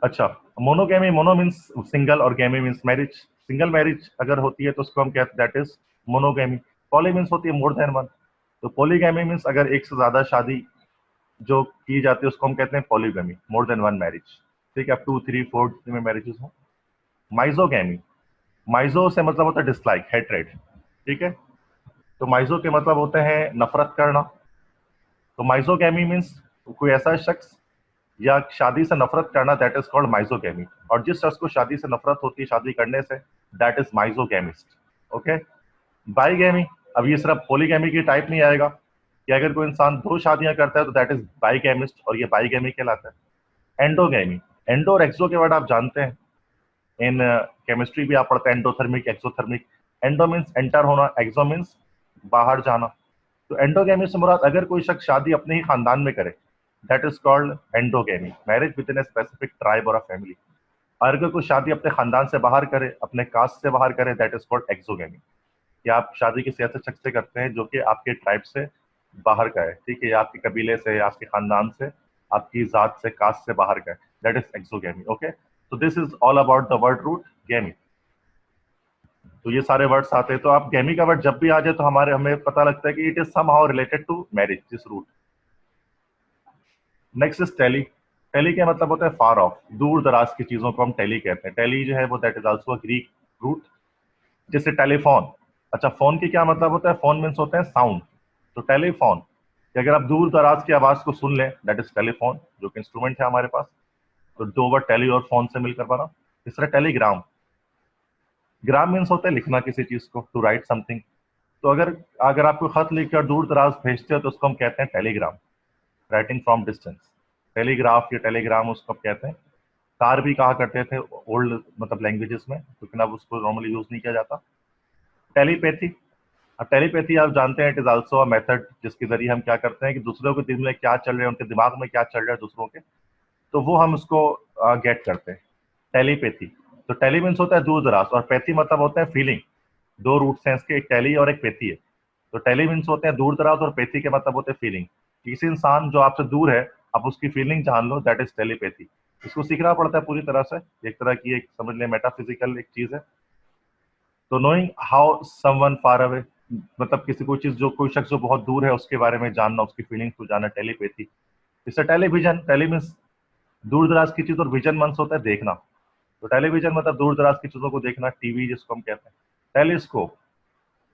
अच्छा, monogamy, mono means single और गैमी means marriage. Single marriage अगर होती है तो उसको हम कहते हैं that is monogamy. Poly means होती है मोर देन वन। तो पॉलीगैमी मीन्स अगर एक से ज्यादा शादी जो की जाती है उसको हम कहते हैं polygamy, more than one marriage. ठीक है, अब 2 3 4 में मैरिजेस हो। माइजोगैमी, माइजो से मतलब होता है डिसलाइक, हेट्रेड। ठीक है, तो माइजो के मतलब होते हैं नफरत करना। तो माइजोगैमी मीन्स कोई ऐसा शख्स या शादी से नफरत करना, दैट इज कॉल्ड माइजोगैमी। और जिस शख्स को शादी से नफरत होती है शादी करने से, दैट इज माइजोगैमिस्ट। ओके। बाईगैमी, अब ये सिर्फ पॉलीगैमी की टाइप नहीं आएगा कि अगर कोई इंसान 2 शादियां करता है तो दैट इज बाईगैमिस्ट, और ये बाईगैमी कहलाता है। एंडोगैमी, एंडो और एक्सो के वर्ड आप जानते हैं, इन केमिस्ट्री भी आप पढ़ते हैं, endothermic exothermic. Endo means enter होना, एक्सो मीन्स बाहर जाना। तो एंडोगैमी से मुराद अगर कोई शख्स शादी अपने ही खानदान में करे, that is called endogamy, marriage with in a specific tribe और फैमिली। और अगर कोई शादी अपने खानदान से बाहर करे, अपने कास्ट से बाहर करे, दैट इज कॉल्ड एक्सोगैमी। कि आप शादी किसी ऐसे शख्स से करते हैं जो कि आपके ट्राइब से बाहर का है, ठीक है, या आपके कबीले से, या आपके खानदान से, आपकी जात से, कास्ट से बाहर का है, दैट इज एक्सोगैमी। ओके, तो this is all about the word root gamy. तो ये सारे वर्ड्स आते हैं, तो आप गैमी का वर्ड जब भी आ जाए तो हमें पता लगता है कि it is somehow related to marriage, this root. Next is tele. Tele का मतलब होता है फार ऑफ, दूर दराज की चीजों को हम टेली कहते हैं। टेली जो है वो that is also Greek root. जैसे टेलीफोन, अच्छा फोन की क्या मतलब होता है, फोन मीन्स होता है साउंड। तो टेलीफोन कि अगर आप दूर दराज की आवाज को सुन लें, दैट इज टेलीफोन, जो कि इंस्ट्रूमेंट है हमारे पास। तो दो वर्ड टेली और फोन से मिलकर बना। तीसरा टेलीग्राम, ग्राम मीन्स होता है लिखना किसी चीज को, टू राइट समथिंग। तो अगर अगर आपको खत लिखकर दूर दराज भेजते हो तो उसको हम कहते हैं Telegram, writing from distance. Telegraph या टेलीग्राम उसको हम कहते हैं। कार भी कहा करते थे ओल्ड मतलब लैंग्वेजेस में, लेकिन अब उसको नॉर्मली यूज नहीं किया जाता। टेलीपैथी, अब टेलीपैथी आप जानते हैं it is also a method जिसके जरिए हम क्या करते हैं कि दूसरों के दिल में क्या चल रहे हैं, उनके दिमाग में क्या चल रहा है दूसरों के, तो वो हम उसको गेट करते हैं, टेलीपैथी। तो टेली मीन्स होता है दूर दराज, और पैथी मतलब होता है फीलिंग। दो रूट्स हैं इसके, एक टेली और एक पैथी है। तो टेली मीन्स होते हैं दूर दराज, और पैथी के मतलब होते हैं फीलिंग। किसी इंसान जो आपसे दूर है, आप उसकी फीलिंग जान लो, दैट इज टेलीपैथी। इसको सीखना पड़ता है पूरी तरह से, एक तरह की एक समझ लें मेटाफिजिकल एक चीज है। तो knowing how someone far away, मतलब किसी कोई चीज जो कोई शख्स जो बहुत दूर है उसके बारे में जानना, उसकी फीलिंग्स को जानना, टेलीपैथी। इससे टेलीविजन, टेली मीन्स दूर दराज की चीज, और विजन मीन्स होता है देखना। तो टेलीविजन मतलब दूर दराज की चीजों को देखना, टीवी जिसको हम कहते हैं। टेलीस्कोप,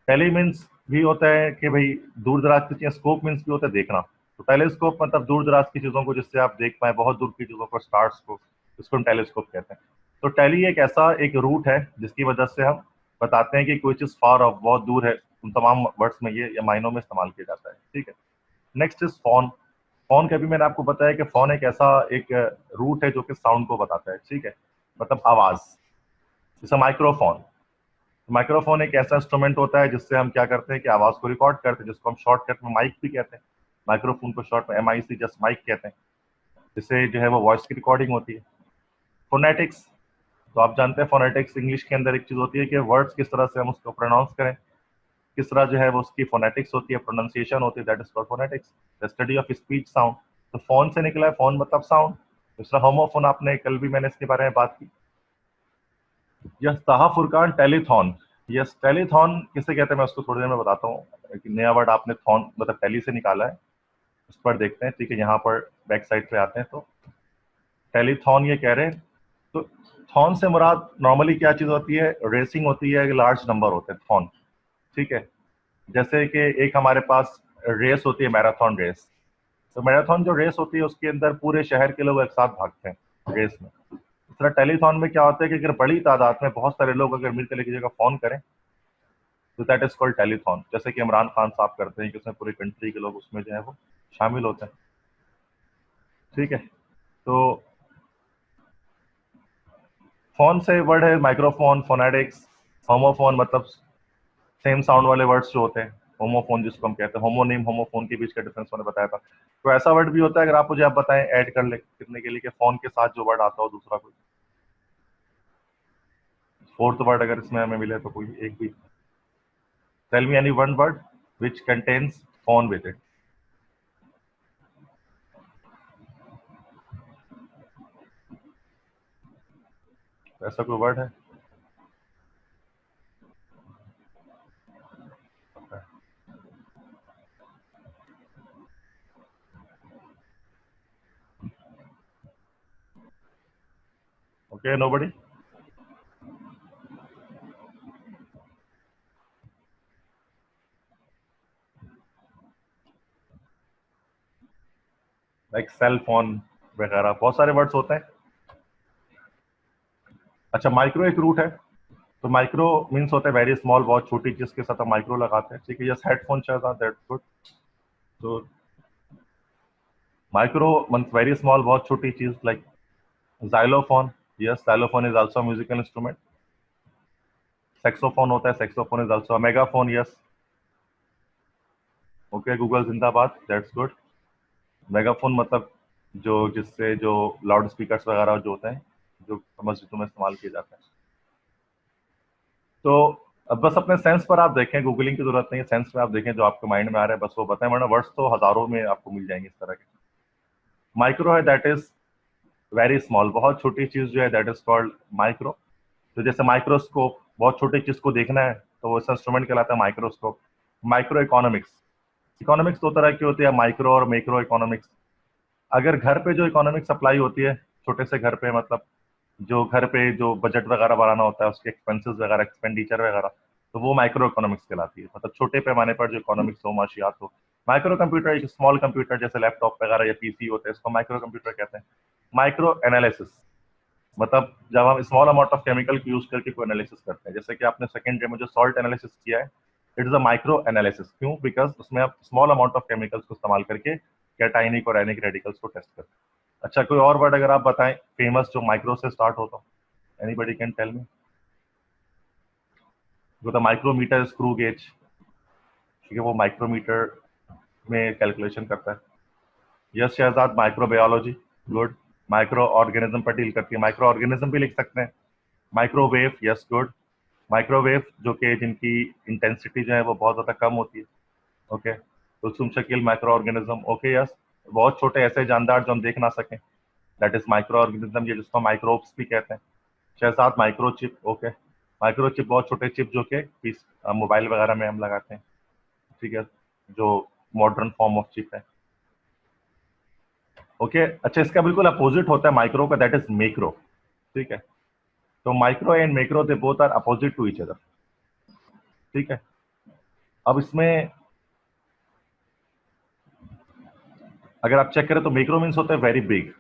टेली मीन्स भी होता है कि भाई दूर दराज की चीजें, स्कोप मीन्स भी होता है देखना। तो टेलीस्कोप मतलब दूर दराज की चीजों को जिससे आप देख पाए, बहुत दूर की चीजों को, स्टार्स को, इसको हम टेलीस्कोप कहते हैं। तो टेली एक ऐसा एक रूट है जिसकी वजह से हम बताते हैं कि कोई चीज फार ऑफ, बहुत दूर है। उन तमाम वर्ड्स में ये या मायनों में इस्तेमाल किया जाता है। ठीक है, नेक्स्ट इज फोन। फोन का भी मैंने आपको बताया कि फोन एक ऐसा एक रूट है जो कि साउंड को बताता है। ठीक है, मतलब आवाज, जैसे माइक्रोफोन। माइक्रोफोन एक ऐसा इंस्ट्रूमेंट होता है जिससे हम क्या करते हैं कि आवाज को रिकॉर्ड करते हैं, जिसको हम शॉर्टकट में माइक भी कहते हैं। माइक्रोफोन को शॉर्ट में MIC, जस्ट माइक कहते हैं, जिससे जो है वो वॉइस की रिकॉर्डिंग होती है। फोनेटिक्स, तो आप जानते हैं फोनेटिक्स इंग्लिश के अंदर एक चीज होती है कि वर्ड्स किस तरह से हम उसको प्रोनाउंस करें, किस तरह जो है वो उसकी फोनेटिक्स होती है, प्रोनाउंसिएशन होती है, that is called phonetics, the study of speech sound. तो फोन से निकला है, फोन मतलब साउंड। दूसरा होमोफोन, आपने कल भी मैंने इसके बारे में बात की। यस, ताहा फुरकान, टेलीथॉन। यस, टेलीथॉन किसे कहते हैं मैं उसको थोड़ी देर में बताता हूँ। एक नया वर्ड आपने थॉन मतलब टेली से निकाला है, उस पर देखते हैं। ठीक है, यहाँ पर बैक साइड पे आते हैं तो टेलीथॉन ये कह रहे हैं। तो थॉन से मुराद नॉर्मली क्या चीज होती है, रेसिंग होती है, लार्ज नंबर होते हैं थॉन। ठीक है, जैसे कि एक हमारे पास रेस होती है, मैराथन रेस। तो मैराथन जो रेस होती है उसके अंदर पूरे शहर के लोग एक साथ भागते हैं रेस में। इस तरह टेलीथॉन में क्या होता है कि अगर बड़ी तादाद में बहुत सारे लोग अगर मिलकर एक जगह फोन करें, तो दैट इज कॉल्ड टेलीथॉन। जैसे कि इमरान खान साहब करते हैं कि उसमें पूरी कंट्री के लोग उसमें जो है वो शामिल होते हैं। ठीक है, तो फोन से वर्ड है माइक्रोफोन, फोनेटिक्स। होमोफोन मतलब सेम साउंड वाले वर्ड्स जो होते हैं, होमोफोन जिसको हम कहते हैं। होमोनिम, होमोफोन के बीच का डिफरेंस मैंने बताया था। तो ऐसा वर्ड भी होता है, अगर आप मुझे आप बताएं ऐड कर ले करने के लिए कि फोन के साथ जो वर्ड आता हो दूसरा कोई फोर्थ वर्ड अगर इसमें हमें मिले तो कोई एक भी। Tell me any one word which contains phone with it. ऐसा कोई वर्ड है? Okay, nobody. Like cell phone वगैरह बहुत सारे वर्ड्स होते हैं। अच्छा, माइक्रो एक रूट है। तो माइक्रो मीन्स होता है वेरी स्मॉल, बहुत छोटी चीज के साथ हम माइक्रो लगाते हैं, ठीक है। जस्ट हेडफोन चल दैट्स गुड। तो माइक्रो मीन्स वेरी स्मॉल, बहुत छोटी चीज, like xylophone। Yes, xylophone is also musical instrument. Saxophone होता है, saxophone is also megaphone. Yes, okay, Google जिंदाबाद, दैट्स गुड। मेगाफोन मतलब जो जिससे जो लाउड स्पीकर्स वगैरह जो होते हैं, जो मस्जिदों में इस्तेमाल किए जाते हैं। तो अब बस अपने सेंस पर आप देखें, गूगलिंग की जरूरत नहीं है, सेंस में आप देखें जो आपके माइंड में आ रहा है बस वो बताएं, वरना वर्ड्स तो हजारों में आपको मिल जाएंगे इस तरह के। माइक्रो है दैट इज वेरी स्मॉल, बहुत छोटी चीज जो है दैट इज कॉल्ड माइक्रो। तो जैसे माइक्रोस्कोप, बहुत छोटी चीज को देखना है तो वो इंस्ट्रूमेंट कहलाता है माइक्रोस्कोप। माइक्रो इकोनॉमिक्स, इकोनॉमिक्स दो तरह की होती है, माइक्रो और मैक्रो इकोनॉमिक्स। अगर घर पे जो इकोनॉमिक सप्लाई होती है, छोटे से घर पे मतलब जो घर पे जो बजट वगैरह बनाना होता है, उसके एक्सपेंसेस वगैरह, एक्सपेंडिचर वगैरह, तो वो माइक्रो इकोनॉमिक्स कहलाती है। मतलब छोटे पैमाने पर जो इकोनॉमिक्स हो, माशियात हो। माइक्रो कंप्यूटर एक स्मॉल कंप्यूटर जैसे लैपटॉप वगैरह या पीसी होते हैं, इसको माइक्रो कंप्यूटर कहते हैं। माइक्रो एनालिसिस मतलब जब हम स्मॉल अमाउंट ऑफ केमिकल को यूज करके कोई एनालिसिस करते हैं, जैसे कि आपने सेकंड डे में जो सॉल्ट एनालिसिस किया है, it is a micro analysis. क्यों? बिकॉज उसमें आप स्मॉल अमाउंट ऑफ केमिकल्स को इस्तेमाल करके कैटाइनिक और एनिक रेडिकल्स को टेस्ट करते हैं। अच्छा, कोई और वर्ड अगर आप बताएं फेमस जो माइक्रो से स्टार्ट होता, एनीबडी कैन टेल मी? जो द माइक्रोमीटर स्क्रू गेज, ठीक है, वो माइक्रोमीटर में कैलकुलेशन करता है। Yes Shahzad, microbiology, good. Microorganism पर डील करती है, माइक्रो ऑर्गेनिज्म भी लिख सकते हैं। Microwave, yes good. माइक्रोवेव जो कि जिनकी इंटेंसिटी जो है वो बहुत ज्यादा कम होती है, ओके। तो तुम Shakeel micro organism, okay, yes. बहुत छोटे ऐसे जानदार जो हम देख ना सकें, दैट इज माइक्रो ऑर्गेनिज्म, ये जिसको माइक्रोब्स भी कहते हैं। Shahzad microchip, okay. माइक्रोचिप बहुत छोटे चिप जो कि मोबाइल वगैरह में हम लगाते हैं, ठीक है, जो मॉडर्न फॉर्म ऑफ चिप है, ओके। अच्छा, इसका बिल्कुल अपोजिट होता है माइक्रो का, दैट इज मैक्रो, ठीक है। तो micro and macro they both are opposite to each other, ठीक है। अब इसमें अगर आप चेक करें तो मैक्रो मीन्स होता है वेरी बिग,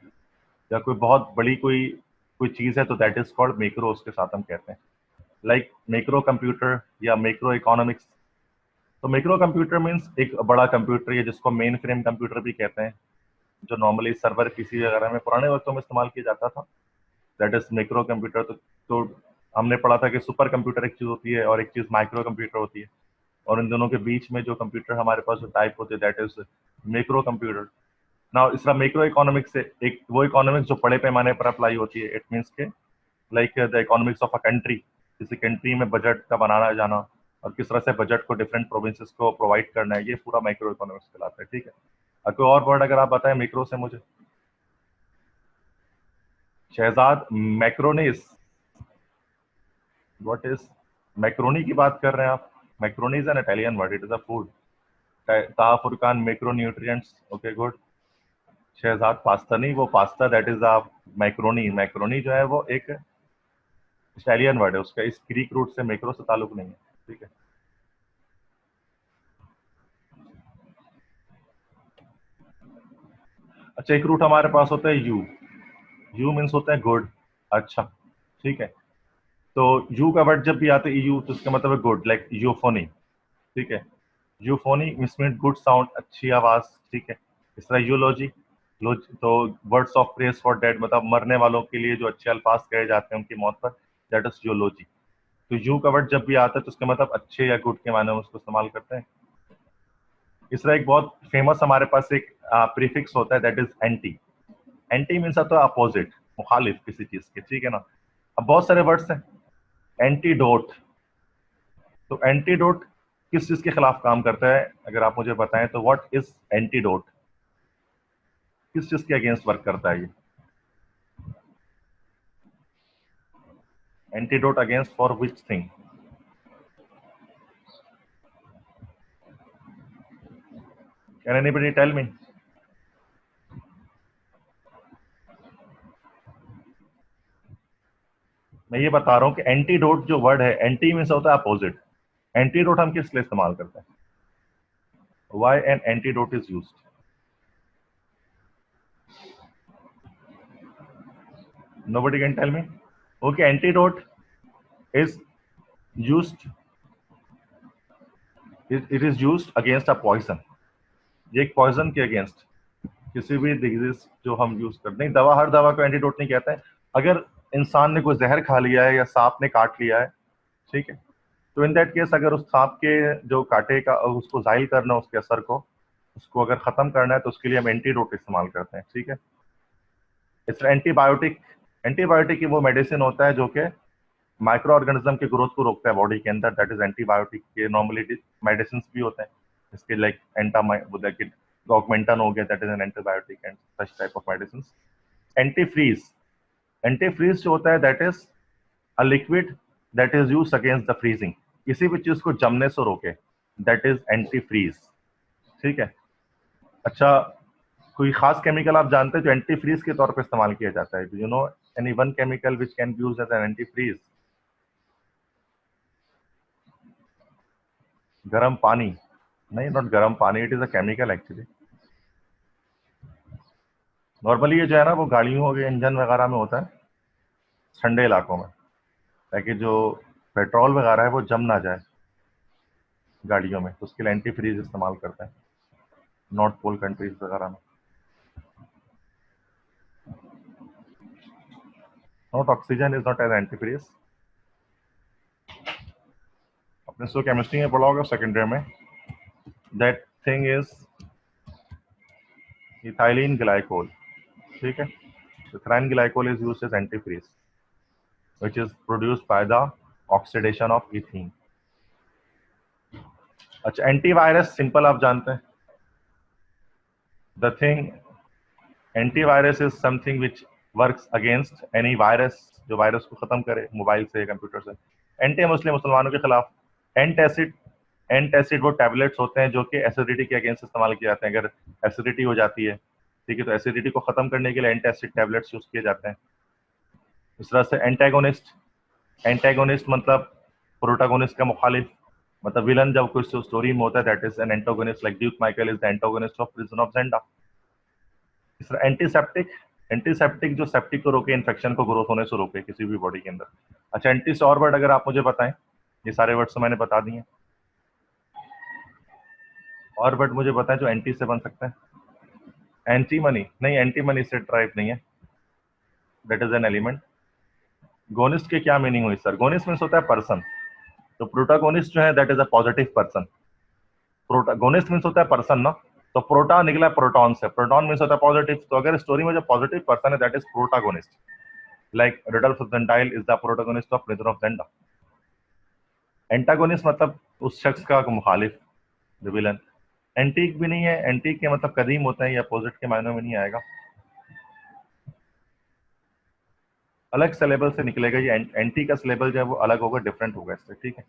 या कोई बहुत बड़ी कोई चीज है तो दैट इज कॉल्ड मैक्रो, उसके साथ हम कहते हैं। लाइक मैक्रो कंप्यूटर या मैक्रो इकोनॉमिक्स। तो मैक्रो कंप्यूटर मीन्स एक बड़ा कंप्यूटर है जिसको मेन फ्रेम कंप्यूटर भी कहते हैं, जो नॉर्मली सर्वर पीसी वगैरह में पुराने वक्तों में इस्तेमाल किया जाता था, दैट इज मैक्रो कंप्यूटर। तो हमने पढ़ा था कि सुपर कंप्यूटर एक चीज होती है और एक चीज माइक्रो कंप्यूटर होती है, और इन दोनों के बीच में जो कंप्यूटर हमारे पास जो टाइप होते हैं that is macro computer. Now इसका मैक्रो इकोनॉमिक्स से एक वो इकोनॉमिक्स जो बड़े पैमाने पर अप्लाई होती है, इट मीन्स के like the economics of a country, किसी कंट्री में बजट का बनाना जाना और किस तरह से बजट को डिफरेंट प्रोविंसेस को प्रोवाइड करना है, ये पूरा माइक्रो इकोनॉमिक्स कहलाता है, ठीक है। और कोई और वर्ड अगर आप बताएं मैक्रो से मुझे? Shahzad, macaronis, what is macaroni की बात कर रहे हैं आप? Macaroni is an Italian word, it is a food. ताफुरकान macronutrients, okay good. Shahzad, pasta नहीं, वो pasta that is a macaroni. Macaroni जो है वो एक इटालियन वर्ड है, उसका इस ग्रीक रूट से मैक्रो से ताल्लुक नहीं है, ठीक है। अच्छा, एक रूट हमारे पास होता है यू। यू मीन्स होता है गुड, अच्छा, ठीक है। तो यू का वर्ड जब भी आता है यू, तो इसका मतलब है गुड, लाइक यूफोनी, ठीक है। यूफोनी मीन गुड साउंड, अच्छी आवाज, ठीक है। इस तरह यूलॉजी, तो words of praise for dead, मतलब मरने वालों के लिए जो अच्छे अल्फाज कहे जाते हैं उनकी मौत पर, दैट इज यूलॉजी। तो यू का वर्ड जब भी आता है तो उसका मतलब अच्छे या गुड के माने में उसको इस्तेमाल करते हैं। इस तरह एक बहुत फेमस हमारे पास एक प्रीफिक्स होता है that is anti. Anti means आता है अपोजिट, मुखालिफ किसी चीज के, ठीक है ना। अब बहुत सारे वर्ड्स हैं। एंटीडोट, तो एंटीडोट किस चीज के खिलाफ काम करता है अगर आप मुझे बताएं तो? व्हाट इज एंटीडोट, किस चीज के अगेंस्ट वर्क करता है ये? Antidote against for which thing? Can anybody tell me? मैं ये बता रहा हूं कि एंटीडोट जो वर्ड है, एंटी मीन्स होता है अपोजिट। एंटीडोट हम किस लिए इस्तेमाल करते हैं? Why an antidote is used? Nobody can tell me? Okay, antidote is used, it is used against a poison. ये एक पॉइजन के अगेंस्ट, किसी भी डिजीज जो हम यूज करते हैं, दवा, हर दवा को एंटीडोट नहीं कहते हैं। अगर इंसान ने कोई जहर खा लिया है या सांप ने काट लिया है, ठीक है, तो इन दैट केस अगर उस सांप के जो काटे का उसको जाहिल करना है, उसके असर को, उसको अगर खत्म करना है, तो उसके लिए हम एंटीडोट इस्तेमाल करते हैं, ठीक है। इस एंटीबायोटिक, एंटीबायोटिक की वो मेडिसिन होता है जो कि माइक्रो ऑर्गेनिज्म के ग्रोथ को रोकता है बॉडी के अंदर, दैट इज एंटीबायोटिक। के नॉर्मली मेडिसिन भी होते हैं इसके, लाइक ऑगमेंटन हो गया, that is an antibiotic and such type of medicine. Antifreeze, antifreeze जो होता है that is a liquid that is used against the freezing, किसी भी चीज को जमने से रोके, दैट इज एंटीफ्रीज, ठीक है। अच्छा, कोई खास केमिकल आप जानते हैं जो एंटीफ्रीज के तौर पे इस्तेमाल किया जाता है? You know any one chemical which can be used as an antifreeze? गर्म पानी? नहीं, नॉट गर्म पानी, it is a chemical actually. Normally ये जो है ना, वो गाड़ियों के इंजन वगैरह में होता है ठंडे इलाकों में, ताकि जो पेट्रोल वगैरह है वो जम ना जाए गाड़ियों में, तो उसके लिए एंटी फ्रीज इस्तेमाल करते हैं नॉर्थ पोल कंट्रीज वगैरह में। Not oxygen is not as antifreeze. अपने इसको केमिस्ट्री में पढ़ा होगा सेकेंड ईयर में, that thing is ethylene glycol, ठीक है। Ethylene glycol is used as antifreeze which is produced by the oxidation of ethene. अच्छा, एंटीवायरस सिंपल आप जानते हैं, the thing antivirus is something which works against any virus, जो virus को खत्म करे मोबाइल से, कंप्यूटर से। एंटी मुस्लिम, मुसलमानों के खिलाफ। एंटासिड, एंटासिड वो टैबलेट्स होते हैं जो कि एसिडिटी के अगेंस्ट इस्तेमाल किए जाते हैं। अगर एसिडिटी हो जाती है, ठीक है, तो एसिडिटी को खत्म करने के लिए एंटासिड टैबलेट्स यूज किए जाते हैं। इस तरह से एंटेगोनिस्ट, एंटेगोनिस्ट मतलब प्रोटागोनिस्ट का मुखालिफ, मतलब विलन जब कोई स्टोरी में होता है, that is an antagonist, like Duke Michael is the antagonist of prison of Zenda. इस तरह एंटीसेप्टिक, एंटीसेप्टिक जो सेप्टिक को रोके, इन्फेक्शन को ग्रोथ होने से रोके किसी भी बॉडी के अंदर। अच्छा, एंटी से और वर्ड अगर आप मुझे बताएं, ये सारे वर्ड्स तो मैंने बता दिए, और वर्ड मुझे बताएं जो एंटी से बन सकते हैं। Anti money? नहीं, एंटी मनी से टाइप नहीं है, that is an element. Gonist के क्या मीनिंग हुई सर? गोनिस्ट मीन्स होता है पर्सन, तो प्रोटागोनिस्ट जो है that is a positive person. Protagonist means होता है पर्सन ना, तो प्रोटा निकला प्रोटॉन से, प्रोटॉन मीन्स होता है पॉजिटिव, तो अगर स्टोरी में जो पॉजिटिव पर्सन है that is protagonist, like Rudolf Vendyle is the protagonist of prison of Zenda. Antagonist मतलब उस शख्स का मुखालिफ, द विलन। एंटीक भी नहीं है, एंटीक के मतलब कदीम होता है, ये अपोजिट के मायनों में नहीं आएगा, अलग सिलेबल से निकलेगा ये। एंटी का सिलेबल जो है वो अलग होगा, डिफरेंट होगा इससे, ठीक है।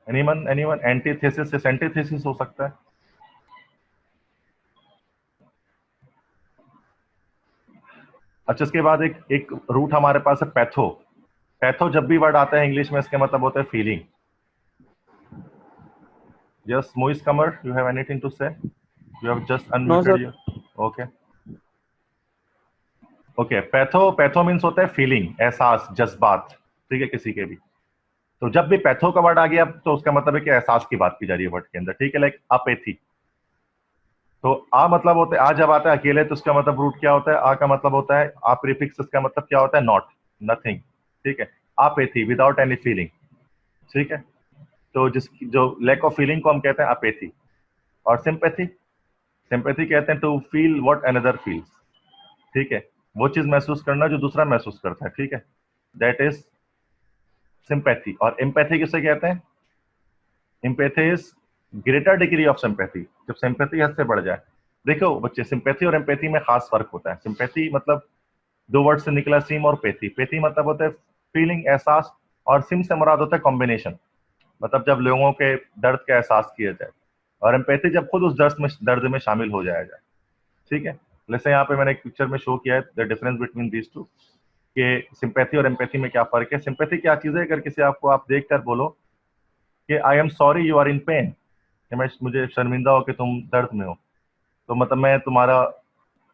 Anyone, anyone? एंटीथेसिस से एंटीथेसिस हो सकता है। अच्छा, इसके बाद एक एक रूट हमारे पास है पैथो। पैथो जब भी वर्ड आता है इंग्लिश में, इसके मतलब होता है feeling. Yes, Moiz Qamar, you have anything to say? You have just no unmuted sir. You. Okay, okay. Patho, patho means होता है फीलिंग, एहसास, जज्बात, ठीक है, किसी के भी। तो जब भी पैथो का वर्ड आ गया तो उसका मतलब है कि एहसास की बात की जा रही है वर्ड के अंदर, ठीक है। लाइक अपेथी, तो आ मतलब होता है, आ जब आता है अकेले तो उसका मतलब रूट क्या होता है? आ का मतलब होता है, आ प्रीफिक्स, इसका मतलब क्या होता है? नॉट, नथिंग, ठीक है। अपेथी, विदाउट एनी फीलिंग, ठीक है। तो जिसकी जो लैक ऑफ फीलिंग को हम कहते हैं अपेथी। और सिंपैथी, सिंपैथी कहते हैं to feel what another feels, ठीक है, वो चीज महसूस करना जो दूसरा महसूस करता है, ठीक है, दैट इज सिंपैथी। और एम्पैथी किसे कहते हैं? Empathy is greater degree of sympathy, जब सिंपैथी हद से बढ़ जाए। देखो बच्चे, सिंपैथी और एम्पैथी में खास फर्क होता है। सिंपैथी मतलब दो वर्ड से निकला, सिम और पैथी। पैथी मतलब होता है फीलिंग, एहसास, और सिम से मुराद होता है कॉम्बिनेशन, मतलब जब लोगों के दर्द का एहसास किया जाए, और एम्पैथी जब खुद उस दर्द में शामिल हो जाया जाए। ठीक है, जैसे यहाँ पे मैंने एक पिक्चर में शो किया है the difference between these two, कि सिंपैथी और एम्पैथी में क्या फर्क है। सिंपैथी क्या चीज है? अगर किसी आपको आप देख कर बोलो कि I am sorry you are in pain, कि मैं मुझे शर्मिंदा हो कि तुम दर्द में हो, तो मतलब मैं तुम्हारा,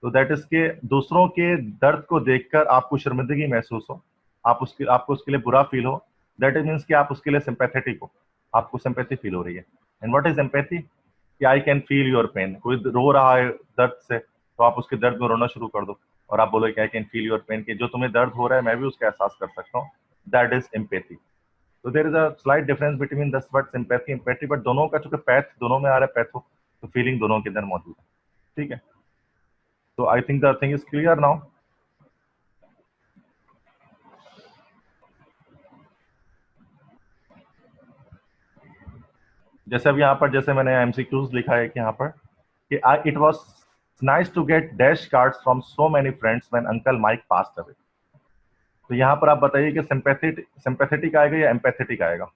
तो दैट इज के दूसरों के दर्द को देखकर आपको शर्मिंदगी महसूस हो, आपको उसके लिए बुरा फील हो, दैट इज मीन्स कि आप उसके लिए सिंपैथेटिक हो, आपको सिंपैथी फील हो रही है। And what is empathy? कि I can feel your pain, कोई रो रहा है दर्द से, तो आप उसके दर्द में रोना शुरू कर दो, और आप बोलो कि I can feel your pain, कि जो तुम्हें दर्द हो रहा है मैं भी उसका एहसास कर सकता हूँ, दैट इज एम्पैथी। तो there is a slight difference between this word sympathy empathy, but दोनों का चूंकि पैथ दोनों में आ रहा है, पैथो, तो फीलिंग दोनों के अंदर मौजूद है। ठीक है, तो I think the thing is clear now. जैसे अब यहाँ पर, जैसे मैंने एमसीक्यूज लिखा है कि यहाँ पर कि it was nice to get dash cards from so many friends when uncle Mike passed away. तो यहाँ पर आप बताइए कि सिंपैथेटिक आएगा या एम्पैथेटिक आएगा?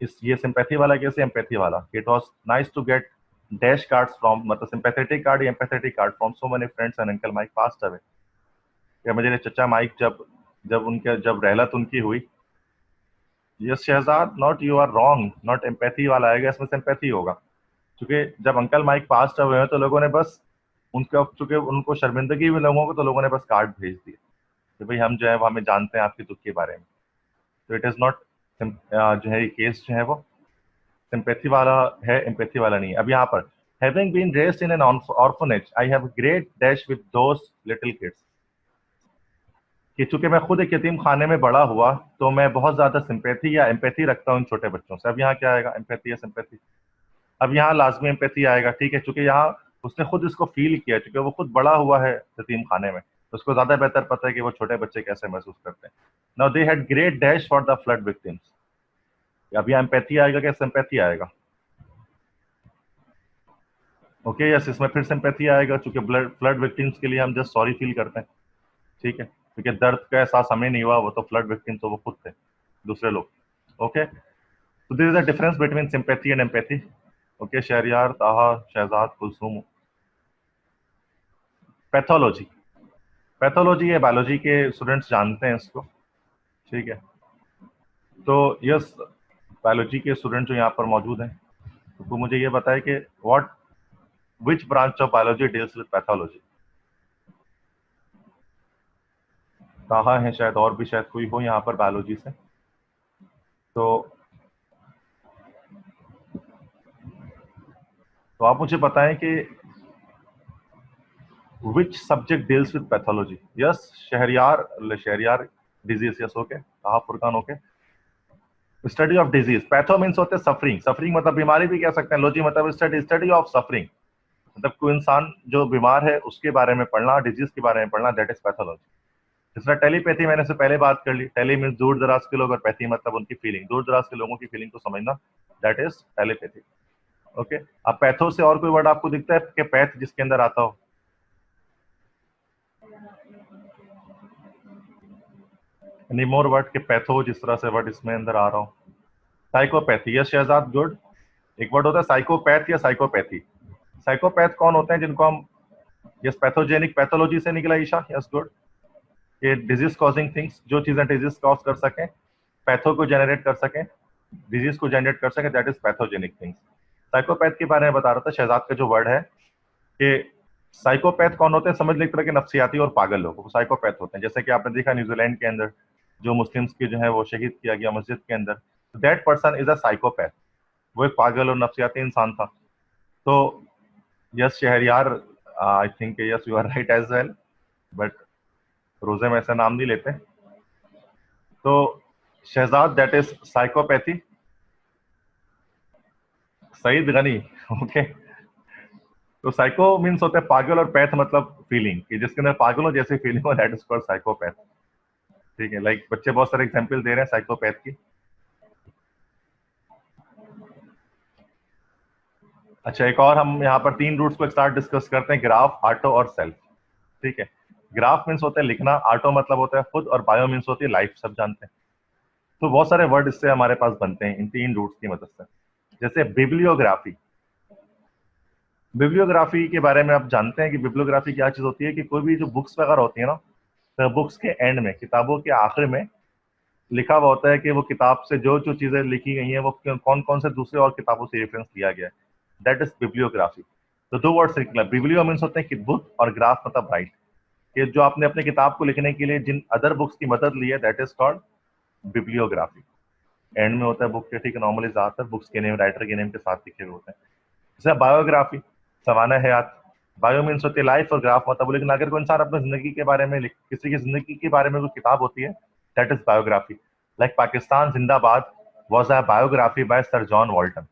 इस ये सिंपैथी वाला कैसे, एम्पैथी वाला? It was nice to get dash cards from, मतलब सिंपैथेटिक कार्ड या empathetic card from so many friends and uncle Mike passed away. या मुझे चचा माइक जब रहलत उनकी हुई। Yes Shahzad, not you are wrong, not empathy वाला आएगा, इसमें सिंपैथी होगा। क्योंकि जब अंकल माइक पास्ट हुए हैं तो लोगों ने बस उनका, चूंकि उनको शर्मिंदगी हुई लोगों को, तो लोगों ने बस कार्ड भेज दिए कि भाई हम जो है वो हमें जानते हैं आपके दुख के बारे में। तो इट इज नॉट जो है, केस जो है वो सिंपैथी वाला है, एम्पैथी वाला नहीं है। अब यहाँ पर having been raised in an orphanage I have great dash with those little kids, कि चूंकि मैं खुद एक यतीम खाने में बड़ा हुआ, तो मैं बहुत ज्यादा सिंपैथी या एम्पैथी रखता हूँ इन छोटे बच्चों से। अब यहाँ क्या आएगा, एम्पैथी या सिंपैथी? अब यहाँ लाजमी एम्पैथी आएगा। ठीक है, चूंकि यहाँ उसने खुद इसको फील किया, चूंकि वो खुद बड़ा हुआ है यतीम खाने में, तो उसको ज्यादा बेहतर पता है कि वो छोटे बच्चे कैसे महसूस करते हैं। Now they had great dash for the flood victims. अब यहाँ एम्पैथी आएगा क्या सिंपैथी आएगा? ओके, यस, इसमें फिर सिंपैथी आएगा, चूंकि फ्लड विक्टिम्स के लिए हम जस्ट सॉरी फील करते हैं। ठीक है, क्योंकि दर्द का एहसास हमें नहीं हुआ, वो तो फ्लड विक्टिम तो वो खुद थे, दूसरे लोग। ओके, तो this is the difference between sympathy and empathy. Okay, Shahriyar, Taha, Shahzad, Kulsum. Pathology, pathology ये बायोलॉजी के स्टूडेंट्स जानते हैं इसको। ठीक है, तो यस, बायोलॉजी के स्टूडेंट जो यहाँ पर मौजूद हैं, तो वो मुझे ये बताए कि what which branch of biology deals with pathology. कहाँ है, शायद और भी शायद कोई हो यहाँ पर बायोलॉजी से। तो आप मुझे बताएं कि which subject deals with pathology. Yes Shahryar, Shahryar disease, yes okay, कहा Furqan, okay. Study of disease, patho means होते हैं सफरिंग, सफरिंग मतलब बीमारी भी कह सकते हैं, लॉजी मतलब स्टडी, स्टडी ऑफ सफरिंग, मतलब कोई इंसान जो बीमार है उसके बारे में पढ़ना, डिजीज के बारे में पढ़ना, दैट इज पैथोलॉजी। जिस तरह टेलीपैथी मैंने से पहले बात कर ली, टेली मीन्स दूर दराज के लोग, और पैथी मतलब उनकी फीलिंग, दूर दराज के लोगों की फीलिंग को समझना, दैट इज टेलीपैथी। ओके, अब पैथो से और कोई वर्ड आपको दिखता है कि पैथ जिसके अंदर आता हो? एनी मोर वर्ड के पैथो जिस तरह से वर्ड इसमें अंदर आ रहा हो? Psychopathy, yes Shahzad, good. एक वर्ड होता है साइकोपैथ या साइकोपैथी। साइकोपैथ कौन होते हैं? जिनको हम, यस, पैथोजेनिक, पैथोलॉजी से निकला ईशा, यस गुड। ये डिजीज कॉजिंग थिंग्स, जो चीजें डिजीज कॉज कर सकें, पैथो को जनरेट कर सकें, डिजीज को जनरेट कर सकें, that is pathogenic things. Psychopath के बारे में बता रहा था शहजाद का जो वर्ड है, कि साइकोपैथ कौन होते हैं? समझ लो एक तरह के नफ्सियाती और पागल लोग, वो साइकोपैथ होते हैं। जैसे कि आपने देखा न्यूजीलैंड के अंदर जो मुस्लिम्स की जो है वो शहीद किया गया मस्जिद के अंदर, that person is a psychopath, वो एक पागल और नफ्सियाती इंसान था। तो yes Shahryar, I think yes you are right as well, but रोजे में ऐसा नाम नहीं लेते। तो Shahzad, that is psychopathy. Saeed Ghani, okay. तो साइको मीन्स होता है पागल, और पैथ मतलब फीलिंग, कि जिसके अंदर पागलों जैसी फीलिंग हो, दैट इज कॉल्ड साइकोपैथ। ठीक है, लाइक बच्चे बहुत सारे एग्जांपल दे रहे हैं साइकोपैथ की। अच्छा, एक और हम यहाँ पर 3 रूट्स को एक साथ डिस्कस करते हैं, ग्राफ, ऑटो और सेल्फ। ठीक है, ग्राफ मीन्स होता है लिखना, ऑटो मतलब होता है खुद, और बायो मीन्स होती है लाइफ, सब जानते हैं। तो बहुत सारे वर्ड इससे हमारे पास बनते हैं इन 3 रूट्स की मदद से। जैसे बिब्लियोग्राफी। बिब्लियोग्राफी के बारे में आप जानते हैं कि बिब्लियोग्राफी क्या चीज होती है, कि कोई भी जो बुक्स वगैरह होती है ना, तो बुक्स के एंड में, किताबों के आखिर में लिखा हुआ होता है कि वो किताब से जो जो चीजें लिखी गई हैं वो कौन कौन से दूसरे और किताबों से रेफरेंस लिया गया है। That is bibliography. तो 2 वर्ड्स निकला, बिब्लियो मीन्स होते हैं कि बुक, और ग्राफ मतलब राइट, कि जो आपने अपने किताब को लिखने के लिए जिन अदर बुक्स की मदद ली है, that is called bibliography. And में होता है बुक के, ठीक है, नॉर्मली ज्यादातर बुक्स के नेम राइटर के नेम के साथ लिखे हुए होते हैं। जैसे बायोग्राफी, सवाना हयात। बायो मीन्स होती है लाइफ, और ग्राफ मतलब, लेकिन अगर कोई इंसान अपनी जिंदगी के बारे में किसी की जिंदगी के बारे में कोई किताब होती है, that is biography. Like Pakistan Zindabad was a biography by sir John Walton,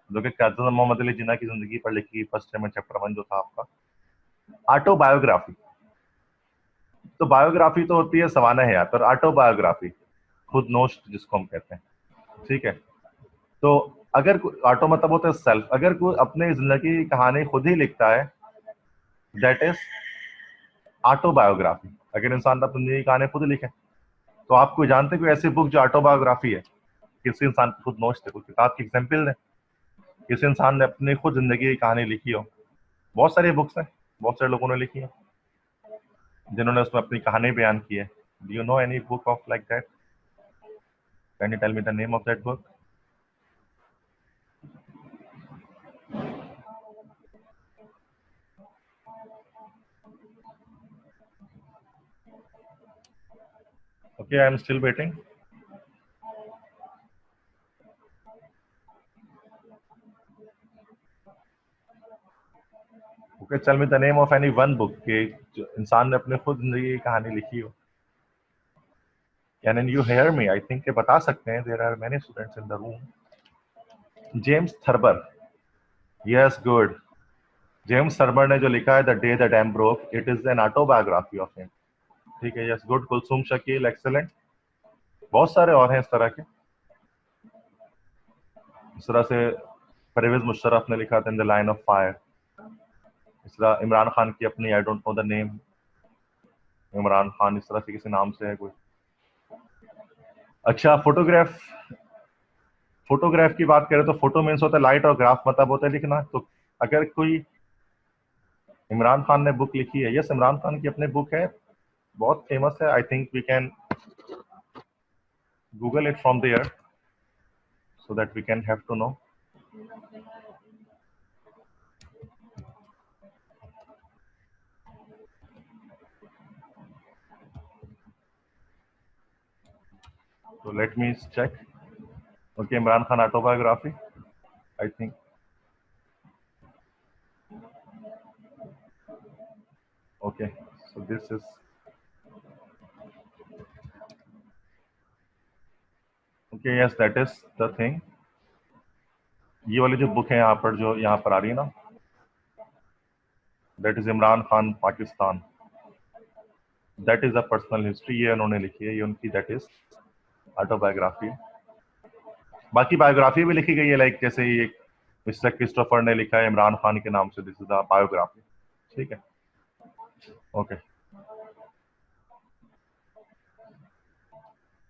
जो कि कर्जन मोहम्मद अली जिन्ना की जिंदगी पर लिखी फर्स्ट में चैप्टर 1 जो था आपका। ऑटोबायोग्राफी, तो बायोग्राफी तो होती है सवाना हयात, और ऑटोबायोग्राफी खुद नोस्ट जिसको हम कहते हैं। ठीक है, तो अगर ऑटो मतलब होता है सेल्फ, अगर कोई अपने जिंदगी की कहानी खुद ही लिखता है, दैट इज ऑटोबायोग्राफी। अगर इंसान अपनी जिंदगी की कहानी खुद लिखे, तो आप कोई जानते कोई ऐसी बुक जो ऑटोबायोग्राफी है, किसी इंसान की खुद नोट्स थे, कोई किताब की एग्जाम्पल है, किसी इंसान ने अपनी खुद जिंदगी की कहानी लिखी हो। बहुत सारी बुक्स हैं, बहुत सारे लोगों ने लिखी है जिन्होंने उसमें अपनी कहानी बयान की है। Do you know any book of like that? Can you tell me the name of that book? Okay, I am still waiting. Okay, tell me the name of any one book कि जो इंसान ने अपने खुद जिंदगी की कहानी लिखी हो। Can you hear me? I think बता सकते हैं, there are many students in the room. James Thurber. Yes, good. James Thurber ने जो लिखा है the day the dam broke, it is an autobiography of him. ठीक है, yes, good. Kulsoom Shakeel, excellent. बहुत सारे और हैं इस तरह के। इस तरह से परवेज मुशर्रफ ने लिखा था in the line of fire. इस तरह इमरान खान की अपनी, I don't know the name, Imran Khan इस तरह से किसी नाम से है कोई। अच्छा, फोटोग्राफ। फोटोग्राफ की बात करें तो फोटो मीन्स होता है लाइट, और ग्राफ मतलब होता है लिखना। तो अगर कोई, इमरान खान ने बुक लिखी है, यस, इमरान खान की अपनी बुक है, बहुत फेमस है। I think we can Google it from there so that we can have to know. तो let me check. Okay, Imran Khan autobiography, I think. Okay, so this is, okay, yes, that is the thing. ये वाली जो book है यहाँ पर, जो यहाँ पर आ रही है ना, that is Imran Khan Pakistan, that is a personal history, ये उन्होंने लिखी है, ये उनकी दैट इज ऑटोबायोग्राफी है। बाकी बायोग्राफी भी लिखी गई है, लाइक जैसे ये मिस्टर क्रिस्टोफर ने लिखा है इमरान खान के नाम से, दिस इज अ बायोग्राफी। ठीक है, ओके।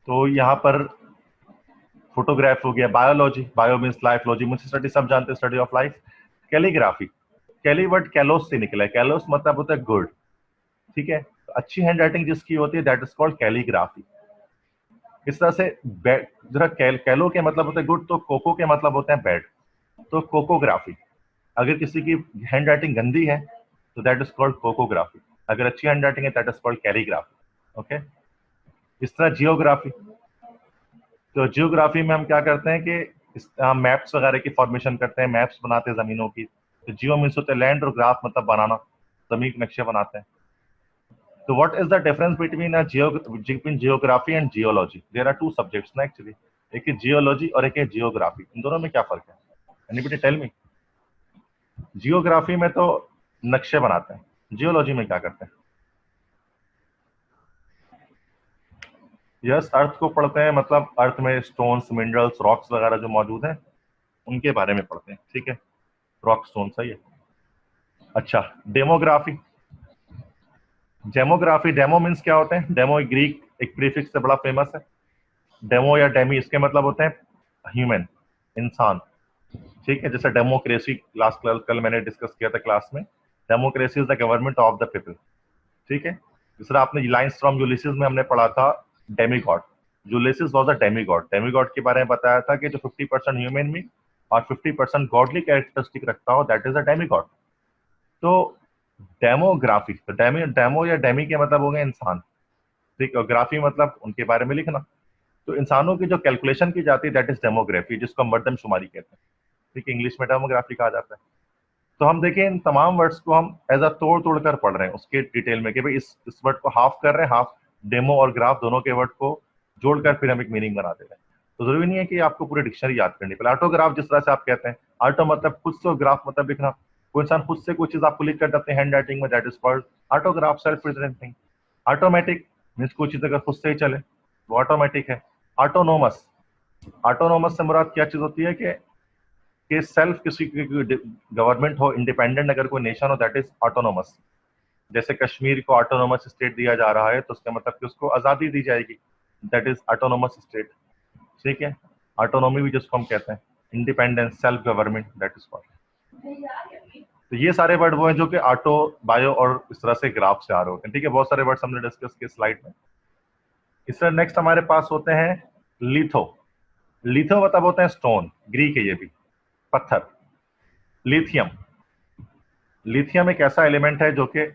तो यहाँ पर फोटोग्राफ हो गया, biology, bio means life, logy means study, सब जानते हैं study of life. Calligraphy, calli word kalos से निकला है, कैलोस मतलब होता है गुड। ठीक है, तो अच्छी हैंड राइटिंग जिसकी होती है, दैट इज कॉल्ड कैलीग्राफी। इस तरह से जरा कैलो के मतलब होते हैं गुड, तो कोको के मतलब होते हैं बैड। तो कोकोग्राफी, अगर किसी की हैंड राइटिंग गंदी है, तो दैट इज कॉल्ड कोकोग्राफी। अगर अच्छी हैंड राइटिंग है, that is called calligraphy. Okay, इस तरह जियोग्राफी। तो जियोग्राफी में हम क्या करते हैं कि हम मैप्स वगैरह की फॉर्मेशन करते हैं, मैप्स बनाते हैं जमीनों की। तो जियो मीन्स होता है लैंड, और ग्राफ मतलब बनाना, जमीन के नक्शे बनाते हैं। तो what is the difference between geography and geology? There are two subjects ना एक्चुअली, एक है जियोलॉजी और एक है जियोग्राफी। इन दोनों में क्या फर्क है? Anybody tell me? जियोग्राफी में तो नक्शे बनाते हैं, जियोलॉजी में क्या करते हैं? यस, अर्थ को पढ़ते हैं, मतलब अर्थ में स्टोन्स, मिनरल्स, रॉक्स वगैरह जो मौजूद हैं, उनके बारे में पढ़ते हैं। ठीक है, रॉक स्टोन, सही है। अच्छा, डेमोग्राफी। डेमोग्राफी, डेमो मीन्स क्या होते हैं? डेमो ग्रीक एक प्रीफिक्स से बड़ा फेमस है। डेमो या डेमी इसके मतलब होते हैं ह्यूमन, इंसान। ठीक है, जैसे डेमोक्रेसी लास्ट कल मैंने डिस्कस किया था क्लास में, democracy is the government of the people. ठीक है। दूसरा आपने लाइंस फ्रॉम यूलिसिस में हमने पढ़ा था Demi God. Ulysses was a Demi God. Demi God के बारे में बताया था कि जो 50% ह्यूमन में और 50% गॉडली कैरेक्टरिस्टिक रखता हो, that is a Demi God. तो डेमोग्राफी, तो डेमो या डेमी के मतलब हो गए इंसान। ठीक है, ग्राफी मतलब उनके बारे में लिखना। तो इंसानों की जो कैलकुलेशन की जाती है दैट इज डेमोग्राफी, जिसको हम मर्दमशुमारी कहते हैं। ठीक है, इंग्लिश में डेमोग्राफी कहा जाता है। तो हम देखें इन तमाम वर्ड्स को हम एज अ तोड़ तोड़ कर पढ़ रहे हैं उसके डिटेल में कि भाई इस वर्ड को हाफ कर रहे हैं, हाफ डेमो और ग्राफ दोनों के वर्ड को जोड़कर फिर हम एक मीनिंग बना दे रहे हैं। तो जरूरी नहीं है कि आपको पूरी डिक्शनरी याद करनी पड़े। ऑटोग्राफ जिस तरह से आप कहते हैं, ऑटो मतलब खुद से, ग्राफ मतलब लिखना। कोई इंसान खुद से कोई चीज आपको लिख कर अपने हैंड राइटिंग में, that is called autograph, self written thing. Automatic means कोई चीज अगर खुद से ही चले वो ऑटोमेटिक है। ऑटोनोमस, ऑटोनोमस से मुराद क्या चीज होती है कि सेल्फ किसी की गवर्नमेंट हो, इंडिपेंडेंट अगर कोई नेशन हो, दैट इज ऑटोनोमस। जैसे कश्मीर को ऑटोनोमस स्टेट दिया जा रहा है तो उसका मतलब कि उसको आजादी दी जाएगी, दैट इज ऑटोनोमस स्टेट। ठीक है, ऑटोनोमी भी जिसको हम कहते हैं, independence, self government, that is called. तो ये सारे वर्ड वो हैं जो कि ऑटो, बायो और इस तरह से ग्राफ से आ रहे होते हैं। ठीक है, बहुत सारे वर्ड्स हमने डिस्कस किए स्लाइड में। इस तरह नेक्स्ट हमारे पास होते हैं लिथो। लिथो मतलब होते हैं स्टोन, ग्रीक है ये भी, पत्थर। लिथियम, लिथियम एक ऐसा एलिमेंट है जो कि,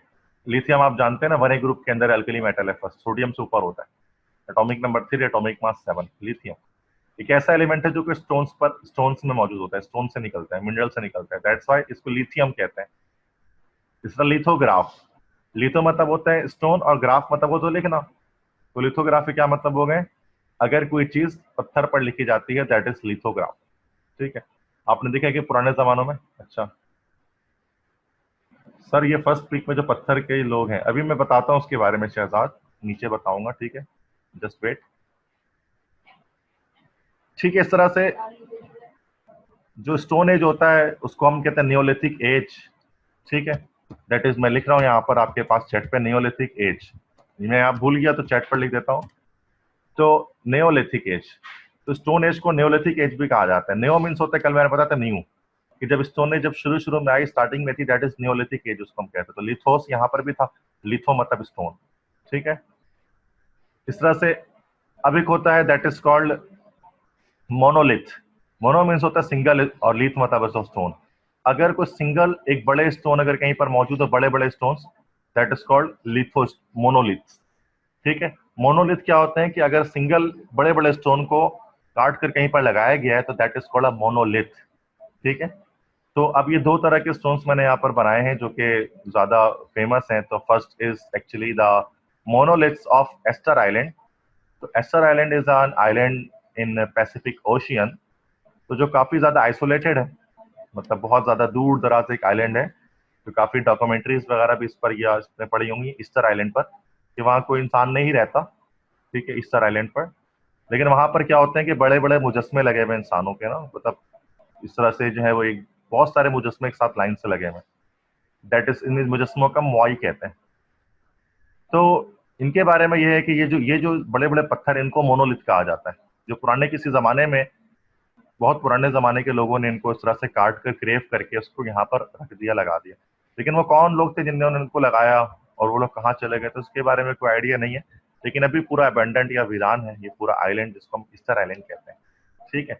लिथियम आप जानते हैं ना, 1A ग्रुप के अंदर एल्कली मेटल है, फर्स्ट सोडियम से ऊपर होता है, atomic number 3, atomic mass 7। Lithium एक ऐसा एलिमेंट है जो कि स्टोन्स में मौजूद होता है, स्टोन से निकलता है, मिनरल से निकलता है, दैट्स व्हाई इसको लिथियम कहते हैं। इसका लिथोग्राफ, लिथो मतलब होता है स्टोन और ग्राफ मतलब वो तो लिखना। तो लिथोग्राफी क्या मतलब हो गए? अगर कोई चीज पत्थर पर लिखी जाती है दैट इज लिथोग्राफ। ठीक है, आपने देखा है कि पुराने जमानों में, अच्छा सर ये फर्स्ट वीक में जो पत्थर के लोग हैं, अभी मैं बताता हूँ उसके बारे में शहजाद, नीचे बताऊंगा। ठीक है, जस्ट वेट। ठीक है, इस तरह से जो स्टोन एज होता है उसको हम कहते हैं नियोलिथिक एज। ठीक है, दैट इज, मैं लिख रहा हूँ यहाँ पर आपके पास चैट पे, नियोलिथिक एज। मैं आप भूल गया तो चैट पर लिख देता हूँ। तो नियोलिथिक एज, तो स्टोन एज को नियोलिथिक एज भी कहा जाता है। नियो मीन्स होता है, कल मैंने बताया था न्यू, कि जब स्टोन एज जब शुरू शुरू में आई, स्टार्टिंग में थी, दैट इज नियोलिथिक एज उसको हम कहते हैं। तो लिथोस यहाँ पर भी था, लिथो मतलब स्टोन। ठीक है, इस तरह से अब एक होता है that is called monolith. Mono means होता है सिंगल और लिथ मतलब स्टोन। अगर कोई सिंगल एक बड़े स्टोन अगर कहीं पर मौजूद हो, बड़े बड़े stones, that is called litho, monolith. ठीक है, मोनोलिथ क्या होते हैं कि अगर सिंगल बड़े बड़े स्टोन को काट कर कहीं पर लगाया गया है तो that is called a monolith. ठीक है, तो अब ये दो तरह के स्टोन्स मैंने यहाँ पर बनाए हैं जो कि ज्यादा फेमस हैं। तो first is actually the monoliths of Easter Island. तो Easter Island is an island in Pacific Ocean, तो जो काफी ज्यादा आइसोलेटेड है, मतलब बहुत ज्यादा दूर दराज एक आइलैंड है। तो काफी डॉक्यूमेंट्रीज वगैरह भी इस पर या इसमें पड़ी होंगी ईस्टर आइलैंड पर, कि वहाँ कोई इंसान नहीं रहता। ठीक है, ईस्टर आइलैंड पर, लेकिन वहां पर क्या होते हैं कि बड़े बड़े मुजस्मे लगे हुए इंसानों के ना, मतलब इस तरह से जो है वो एक बहुत सारे मुजस्मे एक साथ लाइन से लगे हुए हैं, दैट इज, इन मुजस्मों का मुआई कहते हैं। तो इनके बारे में ये है कि ये जो बड़े बड़े पत्थर, इनको मोनोलिथ कहा जाता है। जो पुराने किसी जमाने में, बहुत पुराने जमाने के लोगों ने इनको इस तरह से काट कर क्रेव करके उसको यहाँ पर रख दिया, लगा दिया। लेकिन वो कौन लोग थे जिन्होंने उनको लगाया और वो लोग कहाँ चले गए, तो उसके बारे में कोई आइडिया नहीं है। लेकिन अभी पूरा अबेंडेंट या वीरान है ये पूरा आइलैंड, जिसको हम ईस्टर आइलैंड कहते हैं। ठीक है,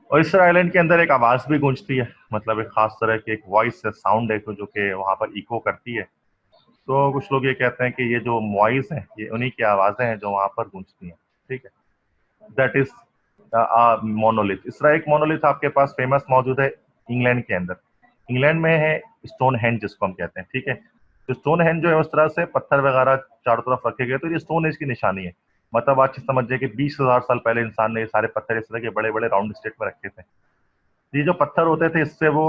और ईस्टर आइलैंड के अंदर एक आवाज भी गूंजती है, मतलब एक खास तरह की एक वॉइस है, साउंड है जो कि वहां पर इको करती है। तो कुछ लोग ये कहते हैं कि ये जो वॉइस है ये उन्हीं की आवाजें हैं जो वहां पर गूंजती हैं। ठीक है, दैट इज मोनोलिथ। इस तरह एक मोनोलिथ आपके पास फेमस मौजूद है इंग्लैंड के अंदर। इंग्लैंड में है स्टोन हेंज जिसको हम कहते हैं। ठीक है, तो स्टोन हेंज जो है उस तरह से पत्थर वगैरह चारों तरफ रखे गए, तो ये स्टोन एज की निशानी है। मतलब आज समझिए कि 20,000 साल पहले इंसान ने ये सारे पत्थर इस तरह के बड़े बड़े राउंड स्टेट में रखे थे। ये जो पत्थर होते थे इससे वो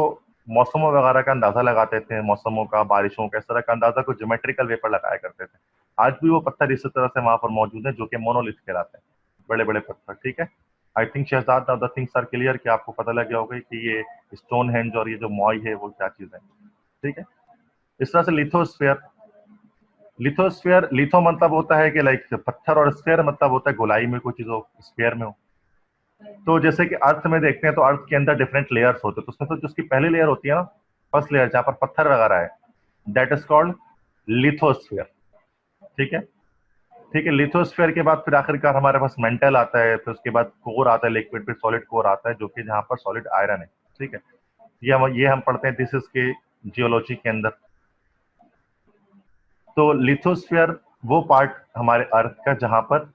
मौसमों वगैरह का अंदाजा लगाते थे, मौसमों का, बारिशों का, इस तरह का अंदाजा को ज्योमेट्रिकल वे पर लगाया करते थे। आज भी वो पत्थर इसी तरह से वहां पर मौजूद है जो कि मोनोलिथ कहलाते हैं, बड़े बड़े पत्थर। ठीक है, I think Shahzad now the things are clear, कि आपको पता लग गया होगा कि ये स्टोन हेंज और ये जो मॉय है वो क्या चीज है। ठीक है, इस तरह से लिथोस्फेयर, लिथोस्फेयर, लिथो मतलब होता है कि लाइक पत्थर, और स्फेयर मतलब होता है गोलाई में कोई चीज हो, स्फेयर में हो। तो जैसे कि अर्थ में देखते हैं तो अर्थ के अंदर डिफरेंट लेयर्स होते हैं, तो उसमें तो जिसकी पहली लेयर होती है ना, फर्स्ट लेयर जहां पर पत्थर वगैरह है, दैट इज कॉल्ड लिथोस्फेयर। ठीक है, ठीक है। लिथोस्फेयर के बाद फिर आखिरकार हमारे पास मेंटल आता है, फिर उसके बाद कोर आता है लिक्विड, फिर सॉलिड कोर आता है, जो कि जहां पर सॉलिड आयरन है। ठीक है, ये हम पढ़ते हैं दिस इज के जियोलॉजी के अंदर। तो लिथोस्फेयर वो पार्ट हमारे अर्थ का जहां पर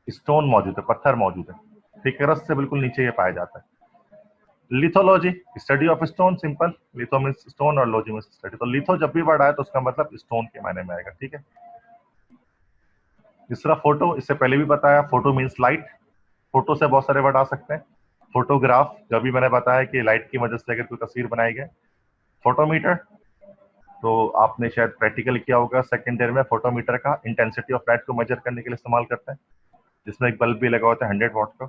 स्टोन मौजूद है, पत्थर मौजूद है। ठीक है, रस से बिल्कुल नीचे ये पाया जाता है। Lithology, study of stone, simple. Litho means stone और लॉजी मीन्स स्टडी। तो लिथो जब भी वर्ड आए तो उसका मतलब स्टोन के मायने में आएगा। ठीक है, तीसरा फोटो, इससे पहले भी बताया, फोटो मीन्स लाइट। फोटो से बहुत सारे वर्ड आ सकते हैं। फोटोग्राफ, जो भी मैंने बताया कि लाइट की मदद से अगर कोई तस्वीर बनाई गई। फोटोमीटर, तो आपने शायद प्रैक्टिकल किया होगा सेकेंड ईयर में। फोटोमीटर का इंटेंसिटी ऑफ लाइट को मेजर करने के लिए इस्तेमाल करते हैं, जिसमें एक बल्ब भी लगा होता है 100 वॉट का।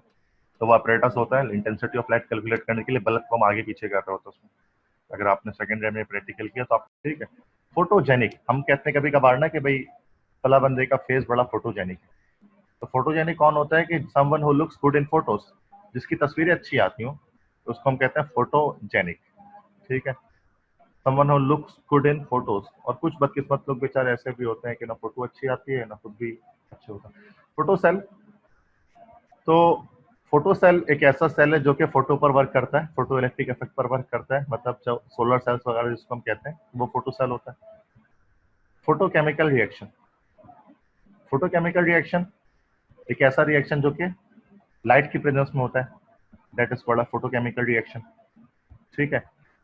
तो वो अपरेटस होता है इंटेंसिटी ऑफ लाइट कैलकुलेट करने के लिए, बल्ब को हम आगे पीछे कर रहे होते हैं उसमें, अगर आपने सेकंड ईयर में प्रैक्टिकल किया तो आप। ठीक है, फोटोजेनिक, हम कहते हैं कभी कभार ना कि भाई फला बंदे का फेस बड़ा फोटोजेनिक है। तो फोटोजेनिक कौन होता है? कि someone who looks good in photos, जिसकी तस्वीरें अच्छी आती हो, तो उसको हम कहते हैं फोटोजेनिक। ठीक है, someone who looks good in photos. और कुछ बदकिस्मत लोग बेचारे ऐसे भी होते हैं कि ना फोटो अच्छी आती है ना खुद भी अच्छे होता है। फोटो सेल, तो फोटो सेल एक ऐसा सेल है जो कि फोटो पर वर्क करता है, फोटो इलेक्ट्रिक इफेक्ट पर वर्क करता है, मतलब जो सोलर सेल्स वगैरह जिसको हम कहते हैं वो फोटो सेल होता है। फोटोकेमिकल रिएक्शन, फोटोकेमिकल रिएक्शन एक ऐसा रिएक्शन जो कि लाइट की प्रेजेंस में होता है, that is called photochemical reaction. ठीक है,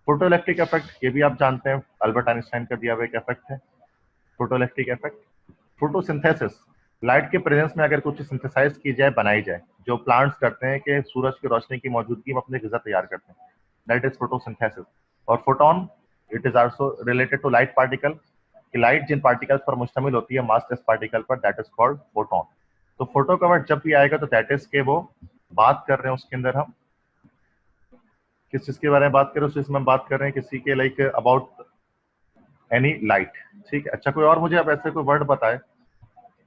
फोटो इलेक्ट्रिक इफेक्ट, ये भी आप जानते हैं, अल्बर्ट आइंस्टाइन का दिया हुआ एक इफेक्ट है, photo electric effect. Photosynthesis, light के प्रेजेंस में अगर कुछ सिंथेसाइज की जाए, बनाई जाए, जो प्लांट्स करते हैं कि सूरज की रोशनी की मौजूदगी में अपनी ग़िज़ा तैयार करते हैं, दैट इज फोटोसिंथेसिस। और photon, it is also related to light particle, कि लाइट जिन पार्टिकल्स पर मुश्तमिल होती है, मास लेस पार्टिकल पर, दैट इज कॉल्ड फोटोन। तो फोटो का वर्ड जब भी आएगा तो दैट इज के वो बात कर रहे हैं उसके अंदर हम किस चीज के बारे में बात कर रहे हैं, उस चीज में हम बात कर रहे हैं किसी के लाइक अबाउट एनी लाइट। ठीक है, अच्छा कोई और मुझे आप ऐसे कोई वर्ड बताए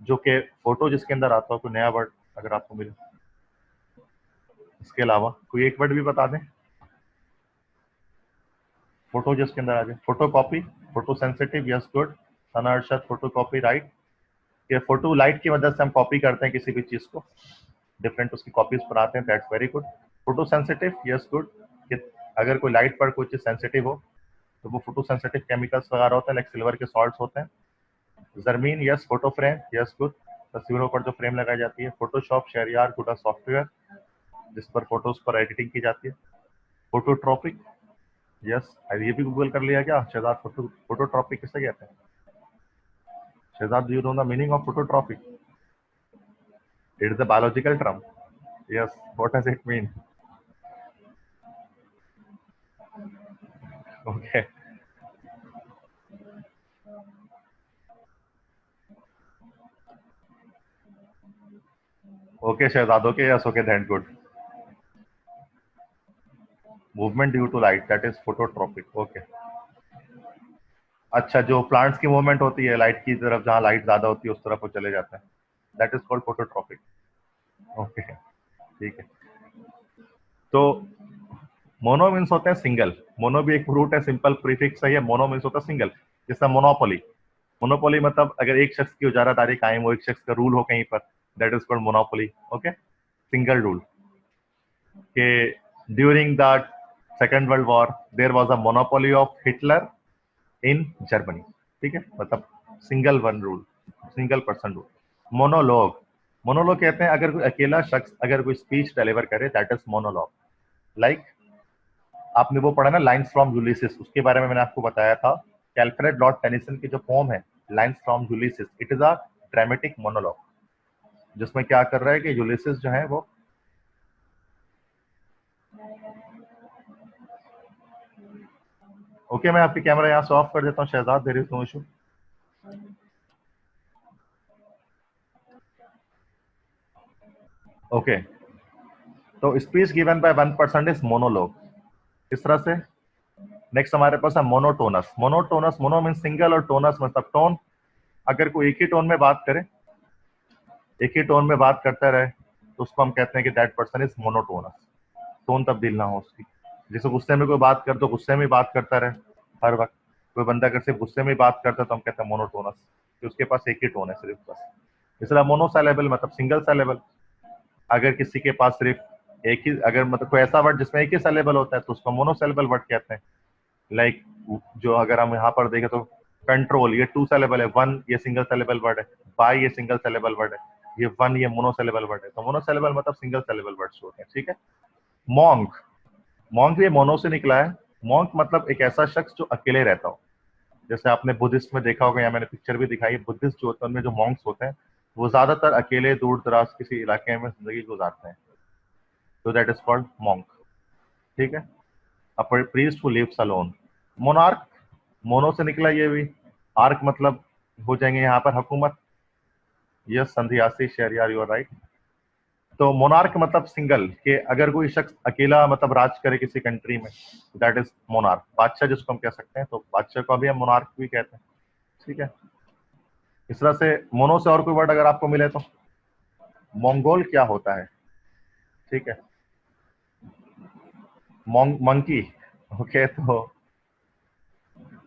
जो कि फोटो जिसके अंदर आता हो, कोई नया वर्ड अगर आपको मिले, इसके अलावा कोई एक वर्ड भी बता दें फोटो जिसके अंदर आ जाए। Photo copy, photo sensitive, yes good. Sana Arshad, photo copy right, कि फोटो लाइट की मदद से हम कॉपी करते हैं किसी भी चीज को, डिफरेंट उसकी कॉपीज बनाते हैं, that's very good. Photo sensitive, yes good, कि अगर कोई लाइट पर कोई चीज सेंसिटिव हो तो वो फोटो सेंसिटिव केमिकल्स वगैरह होते हैं, लाइक सिल्वर के सॉल्ट्स होते हैं। Zarmeen, yes. Photo frame, yes good, तस्वीरों पर जो फ्रेम लगाई जाती है। फोटोशॉप, शहरियार, गुड सॉफ्टवेयर जिस पर फोटोज पर एडिटिंग की जाती है। फोटोट्रॉपिक, यस, ये भी गूगल कर लिया क्या शहजाद? फोटोट्रॉपिक किसे कहते हैं Shahzad? Do you know the meaning of phototropic? It is a biological term, yes. What does it mean? Okay, okay Shahzad, okay, yes, okay, that good. Movement due to light, that is phototropic, okay. अच्छा, जो plants की movement होती है light की तरफ, जहाँ light ज्यादा होती है उस तरफ वो चले जाते हैं, that is called phototropic, okay. ठीक है, तो मोनो मीन्स होते हैं सिंगल। मोनो भी एक रूट है, सिंपल प्रीफिक्स है, मोनो मीन्स होता है सिंगल। जैसे मोनोपोली, मोनोपोली मतलब अगर एक शख्स की उजारादारी कायम हो, एक शख्स का रूल हो कहीं पर, that is called monopoly, okay. Single rule, के during the second world war there was a monopoly of Hitler in Germany. ठीक है, मतलब single one rule, single person rule. Monologue, monologue कहते हैं अगर कोई अकेला शख्स अगर कोई स्पीच डिलीवर करे, दैट इज मोनोलॉग। लाइक आपने वो पढ़ा ना लाइन्स फ्रॉम यूलिसिस, उसके बारे में मैंने आपको बताया था कि अल्फ्रेड लॉर्ड टेनिसन की जो पोम है lines from Ulysses, it is a dramatic monologue, जिसमें क्या कर रहा है कि यूलिसिस जो है वो, ओके, मैं आपकी कैमरा यहाँ से ऑफ कर देता हूँ Shahzad, there is no issue. Okay, तो speech given by one person is monologue. इस तरह से नेक्स्ट हमारे पास है monotonous. Monotonous, mono mean single और टोनस मतलब टोन। अगर कोई एक ही टोन में बात करे, एक ही टोन में बात करता रहे, तो उसको हम कहते हैं कि that person is monotonous. Tone तब्दील ना हो उसकी। जैसे गुस्से में कोई बात कर तो गुस्से में बात करता रहे हर वक्त। कोई बंदा अगर सिर्फ गुस्से में बात करता है तो हम कहते हैं मोनोटोनस, कि उसके पास एक ही टोन है सिर्फ बस। इसलिए मोनोसाइलेबल मतलब सिंगल साइलेबल। अगर किसी के पास सिर्फ एक ही, अगर मतलब कोई ऐसा वर्ड जिसमें एक ही साइलेबल होता है तो उसको मोनोसाइलेबल वर्ड कहते हैं। लाइक जो अगर हम यहाँ पर देखें तो कंट्रोल, ये टू सेलेबल है। वन ये सिंगल सेलेबल वर्ड है। बाय ये सिंगल सेलेबल वर्ड है। ये वन ये मोनोसेलेबल वर्ड है। तो मोनोसेलेबल मतलब सिंगल सेलेबल वर्ड्स होते हैं, ठीक है। मॉन्क, मॉन्क भी मोनो से निकला है। मॉन्क मतलब एक ऐसा शख्स जो अकेले रहता हो। जैसे आपने बुद्धिस्ट में देखा होगा, या मैंने पिक्चर भी दिखाई है, बुद्धिस्ट जो होते हैं उनमें जो मॉन्क्स होते हैं वो ज्यादातर अकेले दूर दराज किसी इलाके में जिंदगी गुजारते हैं। तो दैट इज कॉल्ड मॉन्क, ठीक है। A priest who lives alone. Monarch, mono से निकला ये भी। आर्क मतलब हो जाएंगे यहाँ पर हुकूमत। यस संध्यासी शहरियार, यू आर राइट। तो मोनार्क मतलब सिंगल, कि अगर कोई शख्स अकेला मतलब राज करे किसी कंट्री में, दैट इज मोनार्क। बादशाह जिसको हम कह सकते हैं, तो बादशाह को भी हम मोनार्क भी कहते हैं, ठीक है। इस तरह से मोनो से और कोई वर्ड अगर आपको मिले तो मंगोल क्या होता है, ठीक है। Monkey, okay. तो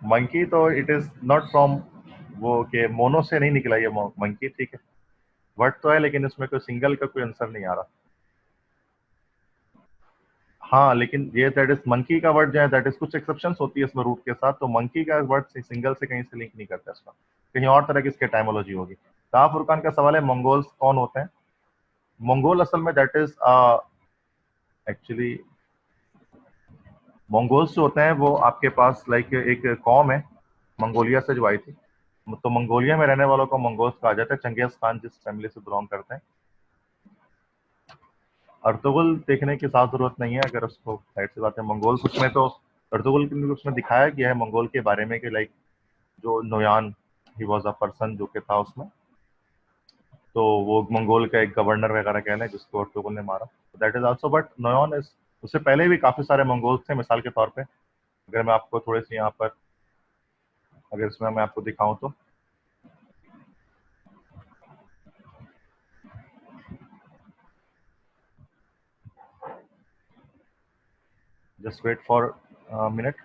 मंकी तो इट इज नॉट फ्रॉम वो के मोनो से नहीं निकला ये मंकी, ठीक है। वर्ड तो है लेकिन इसमें कोई सिंगल का कोई आंसर नहीं आ रहा। हाँ लेकिन ये दैट इज मंकी का वर्ड जो है, दैट इज कुछ एक्सेप्शंस होती है इसमें रूट के साथ, तो मंकी का वर्ड सिंगल से कहीं से लिंक नहीं करता इसका, कहीं और तरह की इसकी टाइमोलॉजी होगी। शाह फुरकान का सवाल है मंगोल्स कौन होते हैं। मंगोल असल में दैट इज एक्चुअली मंगोल्स जो होते हैं वो आपके पास लाइक एक कौम है मंगोलिया से जो आई थी। तो मंगोलिया में रहने वालों को मंगोल्स कहा जाता है। चंगेज खान जिस फैमिली से बिलोंग करते हैं। अर्तुगरुल देखने की साफ जरूरत नहीं है, अगर उसको साइड से बात है मंगोल्स उसमें तो अर्तुगरुल के उसमें दिखाया गया है मंगोल के बारे में कि लाइक जो Noyan he was a person जो कि था उसमें, तो वो मंगोल का एक गवर्नर वगैरह कहना है जिसको अर्तुगरुल ने मारा। That is also, but Noyan is, उससे पहले भी काफी सारे मंगोल्स थे। मिसाल के तौर पे अगर मैं आपको थोड़े से यहाँ पर, अगर इसमें मैं आपको दिखाऊं तो जस्ट वेट फॉर मिनट।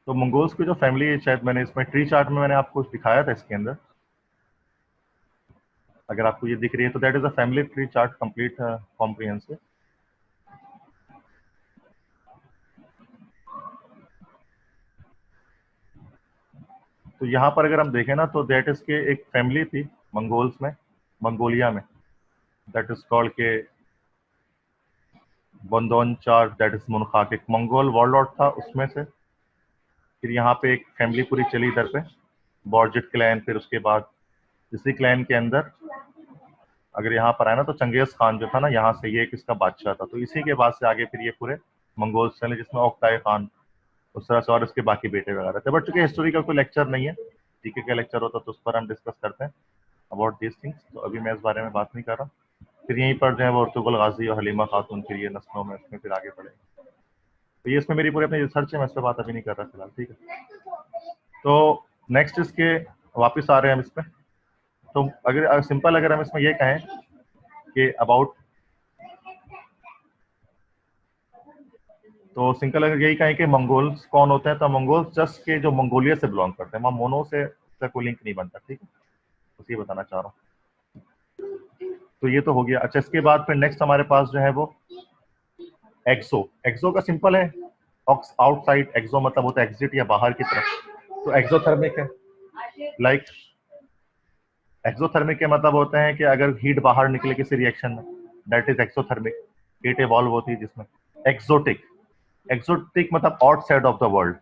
तो मंगोल्स की जो फैमिली है, शायद मैंने इसमें ट्री चार्ट में मैंने आपको दिखाया था इसके अंदर, अगर आपको ये दिख रही है तो that is a family tree chart complete comprehensive. तो यहाँ पर अगर हम देखें ना तो दैट इज के एक फैमिली थी मंगोल्स में, मंगोलिया में, दैट इज कॉल्ड के बंदोन चार, दैट इज मुनखाक, एक मंगोल वॉरलॉर्ड था उसमें से। फिर यहाँ पे एक फैमिली पूरी चली इधर पे, बॉर्जिट क्लैन। फिर उसके बाद इसी क्लैन के अंदर अगर यहाँ पर आए ना तो चंगेज खान जो था ना, यहाँ से ये एक इसका बादशाह था। तो इसी के बाद से आगे फिर ये पूरे मंगोल चले, जिसमें ओक्ताई खान उस तरह से और इसके बाकी बेटे वगैरह थे। बट चूंकि हिस्टोरी का कोई लेक्चर नहीं है, जीके का लेक्चर होता तो उस पर हम डिस्कस करते हैं अबाउट दिस थिंग्स, तो अभी मैं इस बारे में बात नहीं कर रहा। फिर यहीं पर जो है वो अर्तुगरुल गाजी और हलीमा खातून फिर ये नस्लों में इसमें फिर आगे बढ़े। तो ये इसमें मेरी पूरी अपनी रिसर्च है, मैं इस पर बात अभी नहीं कर रहा फिलहाल, ठीक है। तो नेक्स्ट इसके वापस आ रहे हैं हम इसमें। तो अगर सिंपल अगर हम इसमें ये कहें कि अबाउट, तो सिंपल अगर यही कहें कि मंगोल्स कौन होते हैं, तो मंगोल्स जस्ट के जो मंगोलिया से बिलोंग करते हैं, वहाँ मोनो से कोई लिंक नहीं बनता, ठीक है। बस ये बताना चाह रहा हूँ। तो ये तो हो गया। अच्छा, इसके बाद फिर नेक्स्ट हमारे पास जो है वो एक्सो। एक्सो का सिंपल है आउटसाइड, एक्सो मतलब होता है एग्जिट या बाहर की तरफ। तो एक्सोथर्मिक है, लाइक एक्सोथर्मिक के मतलब होते हैं कि अगर हीट बाहर निकले किसी रिएक्शन में, that is exothermic. Heat evolve होती है जिसमें। एक्सोटिक, एक्सोटिक मतलब आउटसाइड ऑफ द वर्ल्ड।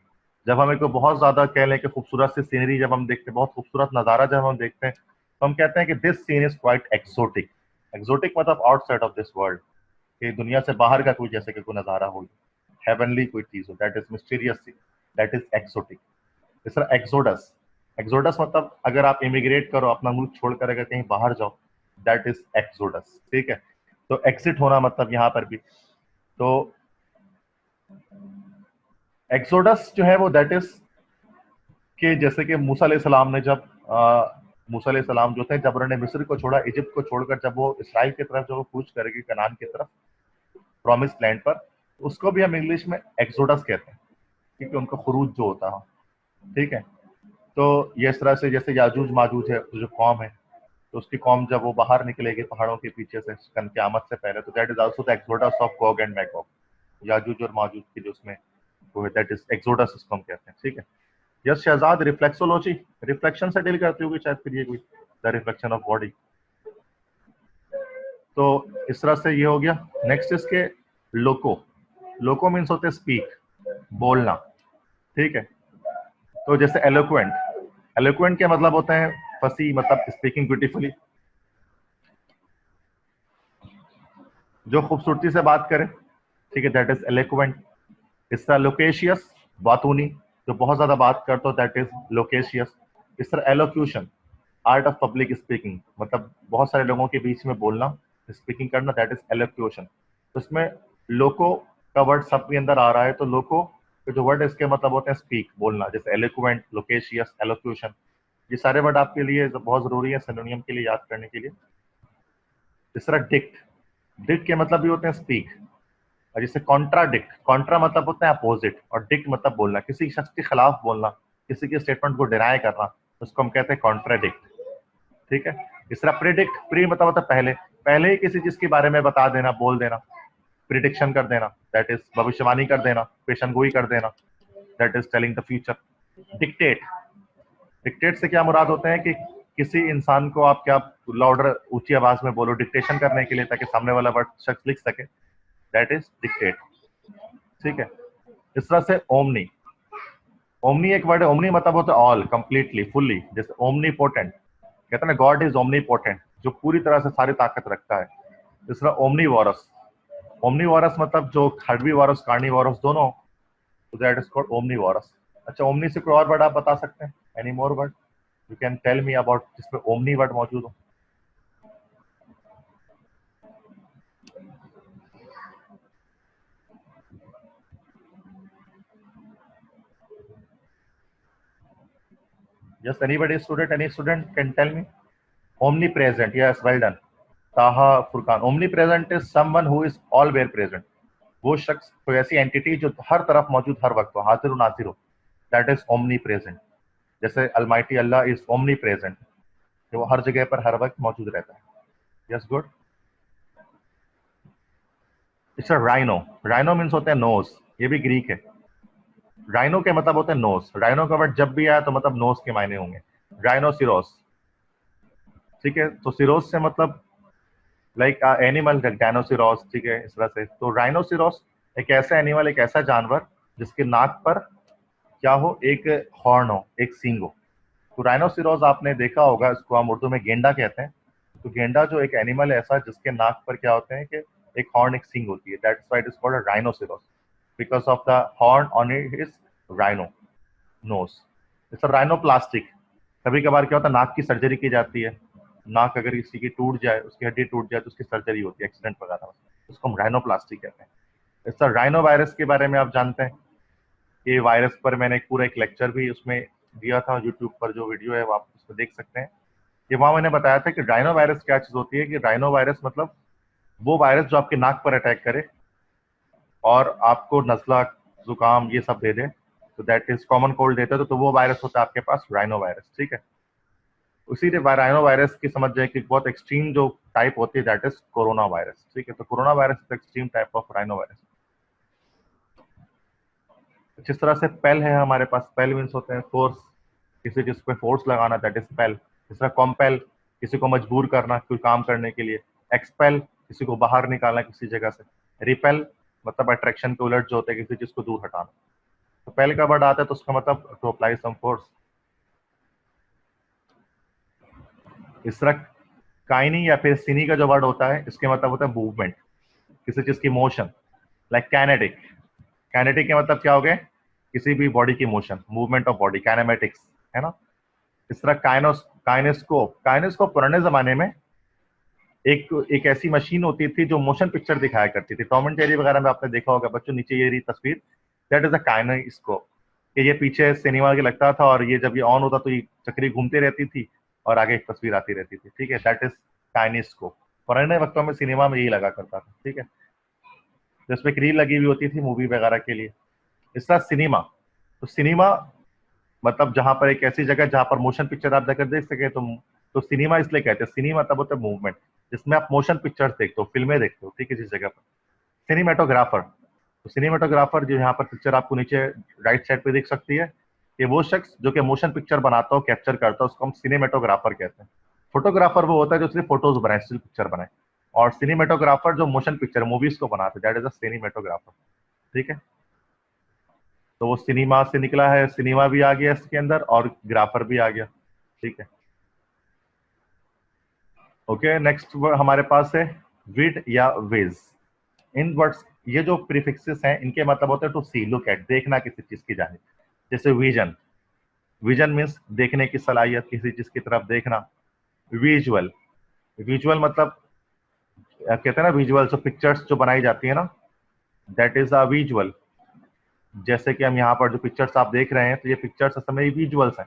जब हम एक बहुत ज्यादा कह लें कि खूबसूरत सी सीनरी जब हम देखते हैं, बहुत खूबसूरत नजारा जब हम देखते हैं, तो हम कहते हैं कि this scene is quite exotic. Exotic मतलब आउटसाइड ऑफ दिस वर्ल्ड। कि दुनिया से बाहर का कोई जैसे कि कोई नज़ारा हो, हेवनली कोई चीज़ हो, that is mysterious, that is exotic. इस तरह एक्सोडस, एक्सोडस मतलब अगर आप इमिग्रेट करो, अपना मुल्क छोड़कर अगर कहीं बाहर जाओ, दैट इज एक्सोडस, ठीक है। तो एक्सिट होना मतलब यहाँ पर भी, तो एक्सोडस जो है वो दैट इज कि जैसे कि मूसा अलैहिस्सलाम ने जब मूसा अलैहिस्सलाम जो थे, जब उन्होंने मिस्र को छोड़ा, इजिप्ट को छोड़कर जब वो इसराइल की तरफ जब वो कूच करेंगे, कनान की तरफ, प्रॉमिस लैंड पर, उसको भी हम इंग्लिश में एक्सोडस कहते हैं, क्योंकि उनका खुरूज जो होता है, ठीक है। तो ये इस तरह से जैसे याजूज माजूज है जो कौम है, तो उसकी कौम जब वो बाहर निकलेगी पहाड़ों के पीछे से क़यामत से पहले, तो that is also the exodus of Gog and Magog, याजूज और माजूज की जो उसमें वो है, दैट इज एक्सोडस इसको हम कहते हैं, ठीक है। यस शहजाद, रिफ्लेक्सोलॉजी, रिफ्लेक्शन से डील करती होगी शायद, फिर ये कोई द रिफ्लेक्शन ऑफ बॉडी। तो इस तरह से ये हो गया। नेक्स्ट इसके लोको, लोको मीन्स होते हैं स्पीक, बोलना, ठीक है। तो जैसे एलोक्वेंट, एलोक्वेंट के मतलब होते हैं फसी, मतलब स्पीकिंग ब्यूटीफुली, जो खूबसूरती से बात करे, ठीक है, दैट इज एलोक्वेंट। इस तरह लोकेशियस, बातूनी, जो बहुत ज्यादा बात करते हो, दैट इज लोकेशियस। इस तरह elocution, art of public speaking, मतलब बहुत सारे लोगों के बीच में बोलना, स्पीकिंग करना, दैट इज एलोक्यूशन। तो इसमें लोको का वर्ड सब के अंदर आ रहा है, तो लोको के जो वर्ड है इसके मतलब होते हैं स्पीक, बोलना, जैसे एलोक्वेंट, लोकेशियस, एलोक्यूशन। ये सारे वर्ड आपके लिए बहुत जरूरी है सिनोनियम के लिए याद करने के लिए। इस तरह डिक्ट, डिक्ट के मतलब भी होते हैं स्पीक, और जैसे कॉन्ट्राडिक्ट, कॉन्ट्रा मतलब होता है अपोजिट, और डिक्ट मतलब बोलना, किसी शख्स के खिलाफ बोलना, किसी के स्टेटमेंट को डिनाई करना, उसको हम कहते हैं कॉन्ट्राडिक्ट, ठीक है। इस तरह प्रिडिक्ट, प्री मतलब होता है पहले, पहले ही किसी चीज के बारे में बता देना, बोल देना, प्रिडिक्शन कर देना, दैट इज भविष्यवाणी कर देना, पेशनगोई कर देना, that is telling the future. Dictate, dictate से क्या मुराद होते हैं कि किसी इंसान को आप क्या लाउडर, ऊंची आवाज में बोलो, डिक्टेशन करने के लिए, ताकि सामने वाला वर्ड शख्स लिख सके, दैट इज डिक्टेट, ठीक है। इस तरह से ओमनी, ओमनी एक वर्ड है, ओमनी मतलब होता है ऑल, कंप्लीटली, फुल्ली, जैसे ओमनी पोटेंट, कहते हैं ना गॉड इज ओमनी पोटेंट, जो पूरी तरह से सारी ताकत रखता है। इस तरह ओमनी वॉरस, ओमनी वॉरस मतलब जो हर्बी वॉरस, कार्नी वॉरस दोनों, तो दैट इज कॉल्ड ओमनी वॉरस। अच्छा, ओमनी से कोई और वर्ड आप बता सकते हैं, any more word you can tell me about जिसमें ओमनी वर्ड मौजूद हो? Just anybody student, any student can tell me. Omnipresent, yes, well done. Taha Furqan. Omnipresent is someone who is always present. वो शख्स कोई ऐसी entity जो हर तरफ मौजूद, हर वक्त हो, हाजिर नाजिर हो, दैट इज ओमनी प्रेजेंट। जैसे Almighty Allah is omni present, कि वो हर जगह पर हर वक्त मौजूद रहता है। Yes, good. It's a rhino, rhino means होते हैं नोज, ये भी ग्रीक है। राइनो के मतलब होते हैं नोज, राइनो का वर्ड जब भी आया तो मतलब नोज के मायने होंगे। राइनोसिरोस, ठीक है, तो सिरोस से मतलब लाइक एनिमल, डायनोसिरोस, ठीक है, इस तरह से। तो राइनोसिरोस एक ऐसा एनिमल, एक ऐसा जानवर जिसके नाक पर क्या हो, एक हॉर्न हो, एक सींग हो। तो राइनोसिरोस आपने देखा होगा, इसको हम उर्दू में गेंडा कहते हैं। तो गेंडा जो एक एनिमल है ऐसा जिसके नाक पर क्या होते हैं कि एक हॉर्न, एक सींग होती है, that's why it is called a rhinoceros, because of the horn on his rhino nose. It's rhinoplastic, कभी कभार क्या होता है नाक की सर्जरी की जाती है, नाक अगर किसी की टूट जाए, उसकी हड्डी टूट जाए, तो उसकी सर्जरी होती है एक्सीडेंट वगैरह में, उसको हम राइनोप्लास्टिक कहते हैं। इस राइनो वायरस के बारे में आप जानते हैं, ये वायरस पर मैंने एक पूरा एक लेक्चर भी उसमें दिया था, यूट्यूब पर जो वीडियो है वो आप उसमें देख सकते हैं। कि वहां मैंने बताया था कि राइनो वायरस क्या चीज होती है, कि राइनो वायरस मतलब वो वायरस जो आपके नाक पर अटैक करे और आपको नजला, जुकाम ये सब दे दे, तो दैट इज कॉमन कोल्ड देता है, तो वो वायरस होता है आपके पास राइनो वायरस, ठीक है। उसी राइनो वायरस की समझ जाए कि बहुत एक्सट्रीम जो टाइप होती है, दैट इज कोरोना वायरस, ठीक है। तो corona virus is extreme type of rhino virus. जिस तरह से पेल है हमारे पास, पेल मीन्स होते हैं फोर्स, किसी चीज पे फोर्स लगाना, दैट इज पेल। जिस तरह कॉम्पेल, किसी को मजबूर करना कोई काम करने के लिए। एक्सपेल, किसी को बाहर निकालना किसी जगह से। रिपेल मतलब अट्रैक्शन के उलट जो होते हैं, किसी चीज को दूर हटाना। तो पेल का वर्ड आता है तो उसका मतलब टू अप्लाई सम फोर्स। इस तरह काइनी या फिर सिनी का जो वर्ड होता है, इसके मतलब होता है मूवमेंट, किसी चीज की मोशन, लाइक काइनेटिक। काइनेटिक के मतलब क्या हो गए, किसी भी बॉडी की motion, movement of body, kinematics, है ना। इस तरह काइनेस्कोप। काइनेस्कोप पुराने जमाने में एक एक ऐसी मशीन होती थी जो मोशन पिक्चर दिखाया करती थी। टॉम एंड जेरी वगैरह में आपने देखा होगा बच्चों, नीचे ये रही तस्वीर, दैट इज अ काइनेस्कोप। कि ये पीछे सिनेमा के लगता था और ये जब ये ऑन होता तो ये चक्री घूमती रहती थी और आगे एक तस्वीर आती रहती थी, ठीक है, दैट इज काइनेस्कोप। पुराने वक्तों में सिनेमा में यही लगा करता था, ठीक है, जिसमें रील लगी हुई होती थी मूवी वगैरह के लिए। इस तरह सिनेमा, तो सिनेमा मतलब जहां पर एक ऐसी जगह जहां पर मोशन पिक्चर आप जाकर देख सके, तो सिनेमा इसलिए कहते हैं। सिनेमा मतलब होता है मूवमेंट, जिसमें आप मोशन पिक्चर्स देखते हो, फिल्में देखते हो, ठीक है, जिस जगह पर। सिनेमेटोग्राफर, तो सिनेमेटोग्राफर जो यहाँ पर पिक्चर आपको नीचे राइट साइड पे दिख सकती है, कि वो शख्स जो कि मोशन पिक्चर बनाता हो, कैप्चर करता हो, उसको हम सिनेमेटोग्राफर कहते हैं। फोटोग्राफर वो होता है जो सिर्फ फोटोज बनाए, स्टिल पिक्चर बनाए। और सिनेमेटोग्राफर जो मोशन पिक्चर मूवीज को बनाते हैं, दैट इज अ सिनेमेटोग्राफर, ठीक है। तो वो सिनेमा से निकला है, सिनेमा भी आ गया इसके अंदर और ग्राफर भी आ गया, ठीक है। ओके, नेक्स्ट वर्ड हमारे पास है विड या विज। इन वर्ड्स, ये जो प्रीफिक्सेस हैं इनके मतलब होते हैं टू सी, लुक एट, देखना किसी चीज की जाने। जैसे विजन, विजन मीन्स देखने की सलाहियत, किसी चीज की तरफ देखना। विजुअल, विजुअल मतलब कहते हैं ना विजुअल, जो पिक्चर्स जो बनाई जाती है ना, दैट इज अ विजुअल। जैसे कि हम यहाँ पर जो पिक्चर्स आप देख रहे हैं, तो ये पिक्चर्स असल में विजुअल्स हैं।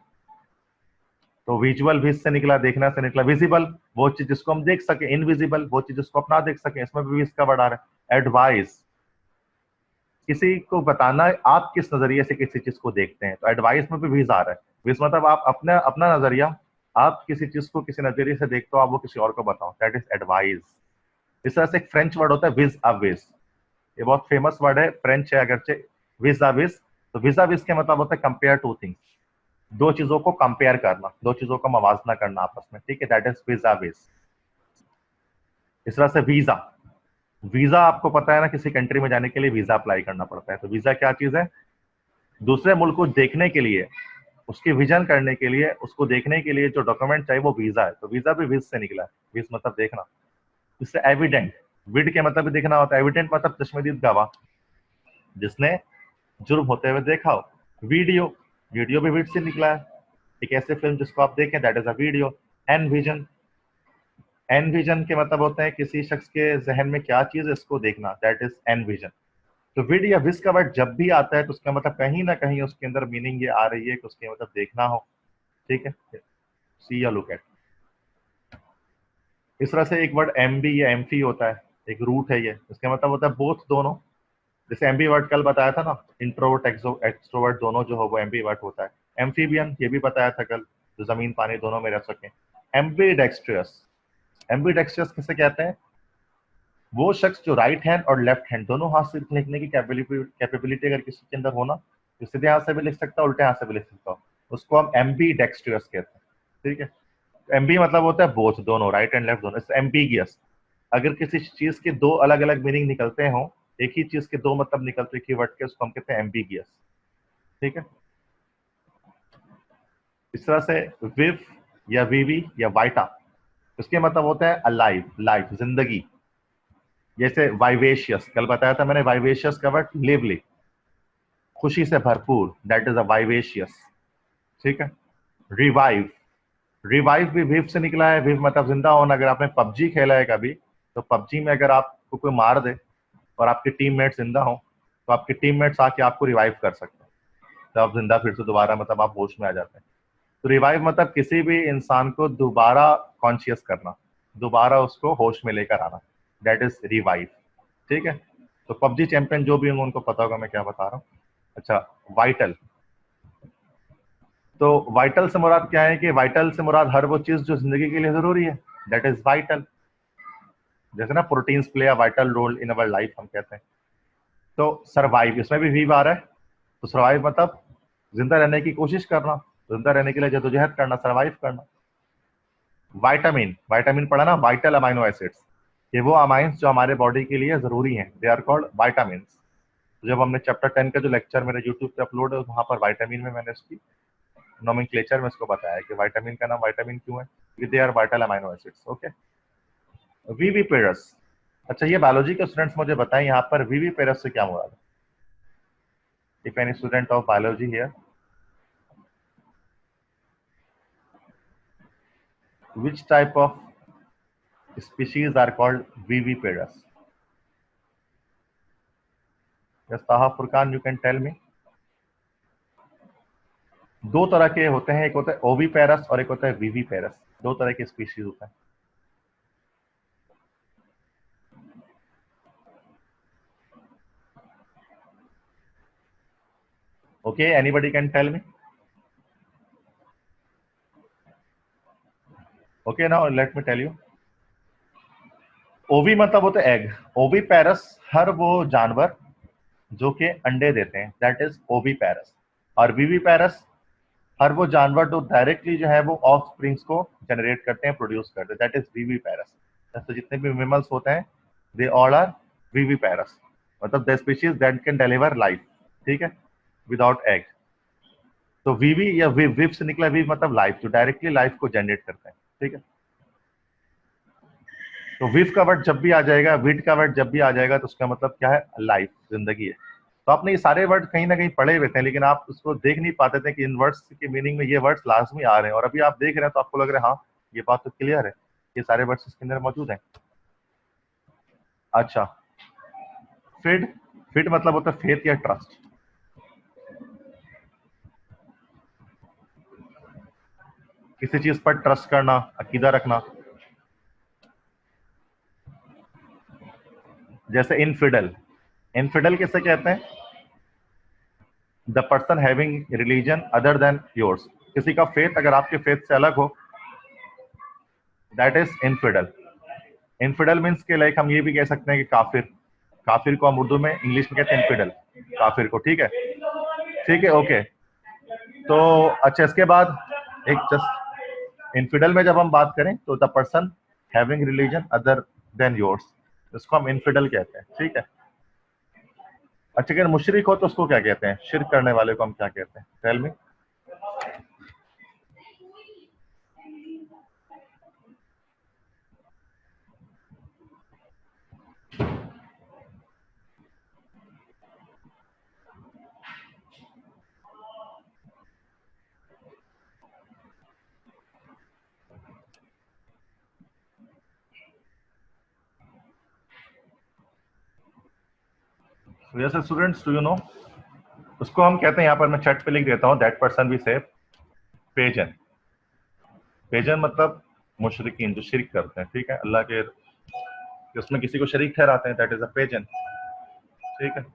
तो विजुअल विज से निकला, देखना से निकला। विजिबल, वो चीज जिसको हम देख सके। इनविजिबल, वो चीज जिसको अपना देख सके, इसमें भी विज का वर्ड आ रहा है। एडवाइस, किसी को बताना आप किस नजरिए से किसी चीज को देखते हैं, तो एडवाइस में भी विज आ रहा है। विज मतलब आप अपना अपना नजरिया, आप किसी चीज को किसी नजरिए से देखते हो, आप वो किसी और को बताओ, दैट इज एडवाइस। इस तरह से एक फ्रेंच वर्ड होता है विज अ विज, ये बहुत फेमस वर्ड है, फ्रेंच है अगरचे, विज अ विज। तो विज अ विज के मतलब होता है कंपेयर टू थिंग्स, दो चीजों को कंपेयर करना, दो चीजों का मवाजना करना आपस में, ठीक है, दैट इज वीजा विज। इस तरह से वीजा, वीजा आपको पता है ना, किसी कंट्री में जाने के लिए वीजा अप्लाई करना पड़ता है। तो वीजा क्या चीज है, दूसरे मुल्क को देखने के लिए, उसकी विजन करने के लिए, उसको देखने के लिए जो डॉक्यूमेंट चाहिए वो वीजा है। तो वीजा भी विज से निकला है, विज मतलब देखना। इससे एविडेंट, विड के मतलब भी देखना होता है, एविडेंट मतलब चश्मदीद गवाह, जिसने जुर्म होते हुए देखा हो। वीडियो, वीडियो भी विड से निकला है, एक ऐसे फिल्म जिसको आप देखें, that is a video. Envision, envision के मतलब होते हैं किसी शख्स के जहन में क्या चीज है इसको देखना, दैट इज एन विजन। तो विड या विज का वर्ड जब भी आता है तो उसका मतलब कहीं ना कहीं उसके अंदर मीनिंग ये आ रही है कि उसके मतलब देखना हो, ठीक है, सी या लुक एट। इस तरह से एक वर्ड एम बी या एम्फी होता है, एक रूट है ये, इसका मतलब होता है बोथ, दोनों। जैसे एम्बी वर्ड कल बताया था ना, इंट्रोवर्ट एक्सट्रोवर्ट दोनों जो हो वो एम्बी वर्ड होता है। एम्फीबियन ये भी बताया था कल, जो जमीन पानी दोनों में रह सके। एम्बी डेक्स्ट्रियस, एम्बी डेक्स्ट्रियस किसे कहते हैं, वो शख्स जो राइट हैंड और लेफ्ट हैंड दोनों हाथ से लिखने की कैपेबिलिटी अगर किसी के अंदर होना, तो सीधे हाथ से भी लिख सकता है, उल्टे हाथ से भी लिख सकता हो, उसको हम एम्बी डेक्स्ट्रियस कहते हैं, ठीक है। एम्बी मतलब होता है बोथ, दोनों, राइट एंड लेफ्ट दोनों। एम्बीगियस, अगर किसी चीज के दो अलग अलग मीनिंग निकलते हो, एक ही चीज के दो मतलब निकलते हैं वर्ड के, उसको हम कहते हैं एम्बीगियस, ठीक है। इस तरह से विव या वीवी या वाइटा, उसके मतलब होता है अलाइव, लाइफ, जिंदगी। जैसे वाइवेशियस, कल बताया था मैंने, वाइवेशियस का वर्ड लिवली, खुशी से भरपूर, दैट इज अ वाइवेशियस, ठीक है। रिवाइव, रिवाइव भी विव से निकला है। विव मतलब जिंदा होना। अगर आपने पबजी खेला है कभी, तो पबजी में अगर आपको कोई मार दे और आपके टीममेट जिंदा हो, तो आपके टीममेट्स आके आपको रिवाइव कर सकते हैं, तो आप जिंदा फिर से दोबारा मतलब आप होश में आ जाते हैं। तो रिवाइव मतलब किसी भी इंसान को दोबारा कॉन्शियस करना, दोबारा उसको होश में लेकर आना, दैट इज रिवाइव, ठीक है। तो पबजी चैंपियन जो भी होंगे उनको पता होगा मैं क्या बता रहा हूँ। अच्छा, वाइटल, तो वाइटल से मुराद क्या है, कि वाइटल से मुराद हर वो चीज जो जिंदगी के लिए जरूरी है, दैट इज वाइटल। जैसे ना proteins play a vital role in our life हम कहते हैं। तो सर्वाइव, इसमें भी वीव आ रहा है। तो सर्वाइव मतलब जिंदा रहने की कोशिश करना, जिंदा रहने के लिए जद्दोजहद करना, सर्वाइव करना। वाइटामिन, वाइटामिन पढ़ा ना, वाइटल अमाइनो एसिड्स, ये वो अमाइंस जो हमारे बॉडी के लिए जरूरी हैं, दे आर कॉल्ड वाइटामिन्स। जब हमने चैप्टर 10 का जो लेक्चर मेरे यूट्यूब पे अपलोड है, वहां पर वाइटामिन में मैंने इसकी नोमेनक्लेचर में इसको बताया कि वाइटामिन का नाम वाइटामिन क्यों है, क्योंकि they are vital amino acids, okay. Viviparous, अच्छा, ये बायोलॉजी के स्टूडेंट्स मुझे बताएं यहाँ पर वीवी पेरस से क्या मुराद है? If any student of biology here, which type of species are called viviparous? Yes, Taha Furkan, you can tell me. दो तरह के होते हैं, एक होता है ओविपेरस और एक होता है विविपेरस। दो तरह के स्पीशीज होते हैं। Okay, anybody can tell me? Okay, now let me tell you. Ovi मतलब होता है एग। ओविपेरस हर वो जानवर जो कि अंडे देते हैं, दैट इज ओविपेरस। और विविपेरस हर वो जानवर जो डायरेक्टली जो है वो ऑफ स्प्रिंग्स को जनरेट करते हैं, प्रोड्यूस करते हैं, दैट इज विविपेरस। तो जितने भी मेमल्स होते हैं दे ऑल आर विविपेरस, मतलब the species that can deliver life, ठीक है, विदाउट एग। तो वीवी या विव से निकला, विव मतलब लाइफ, जो डायरेक्टली लाइफ को जनरेट करते हैं, ठीक है। तो विव का वर्ड जब भी आ जाएगा, विड का वर्ड जब भी आ जाएगा, तो उसका मतलब क्या है? लाइफ, जिंदगी है। तो आपने ये सारे वर्ड कहीं ना कहीं पढ़े हुए थे, लेकिन आप उसको देख नहीं पाते थे कि इन वर्ड्स के मीनिंग में ये वर्ड्स लाजमी आ रहे हैं, और अभी आप देख रहे हैं तो आपको लग रहा है हाँ ये बात तो क्लियर है, ये सारे वर्ड्स इसके अंदर मौजूद हैं। अच्छा, फिड, फिड मतलब होता है फेथ या ट्रस्ट। किसी चीज पर ट्रस्ट करना, अकीदा रखना। जैसे इनफिडल, इनफिडल किसे कहते हैं? The person having religion other than yours. किसी का फेथ अगर आपके फेथ से अलग हो, that is infidel. Infidel means के लाइक हम ये भी कह सकते हैं कि काफिर। काफिर को हम उर्दू में इंग्लिश में कहते हैं इनफिडल, काफिर को, ठीक है। ठीक है, ओके। तो अच्छा, इसके बाद एक जस्ट इनफिडल में जब हम बात करें तो the person having religion other than yours, इसको हम इनफिडल कहते हैं, ठीक है। अच्छा, अगर मुशरिक हो तो उसको क्या कहते हैं? शिर्क करने वाले को हम क्या कहते हैं? Tell me. जैसे स्टूडेंट्स, डू यू नो, उसको हम कहते हैं, यहाँ पर मैं चैट पे लिख देता हूँ, दैट पर्सन भी से पेजन। पेजन मतलब मुशरिकीन, जो शिरक करते हैं, ठीक है, अल्लाह के उसमें किसी को शरीक ठहराते हैं, दैट इज अ पेजन, ठीक है।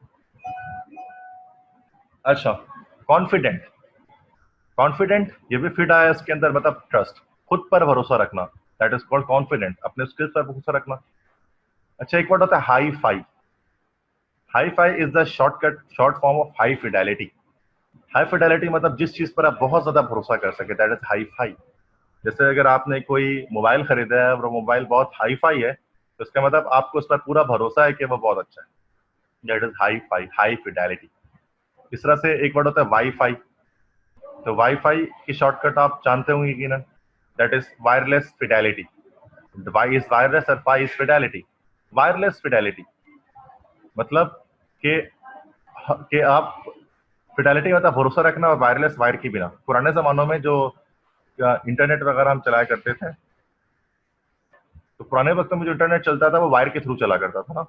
अच्छा, कॉन्फिडेंट, कॉन्फिडेंट ये भी फिट आया इसके अंदर, मतलब ट्रस्ट, खुद पर भरोसा रखना, दैट इज कॉल्ड कॉन्फिडेंट, अपने स्किल्स पर भरोसा रखना। अच्छा, एक वर्ड होता है high fi. Hi fi is the shortcut, short form of high Fidelity. High Fidelity मतलब जिस चीज पर आप बहुत ज्यादा भरोसा कर सके, दैट इज हाई फाई। जैसे अगर आपने कोई मोबाइल खरीदा है और वो मोबाइल बहुत हाई फाई है, तो इसका मतलब आपको उस पर पूरा भरोसा है कि वो बहुत अच्छा है, that is hi fi, high fidelity. इस तरह से एक वर्ड होता है वाई फाई। तो वाई फाई की शॉर्टकट आप जानते होंगे कि ना, that is wireless fidelity. Wi is wireless और fi is fidelity. Wireless fidelity मतलब कि आप, फिडेलिटी मतलब भरोसा रखना, और वायरलेस वायर के बिना। पुराने जमानों में जो इंटरनेट वगैरह हम चलाया करते थे, तो पुराने वक्त में जो इंटरनेट चलता था वो वायर के थ्रू चला करता था ना।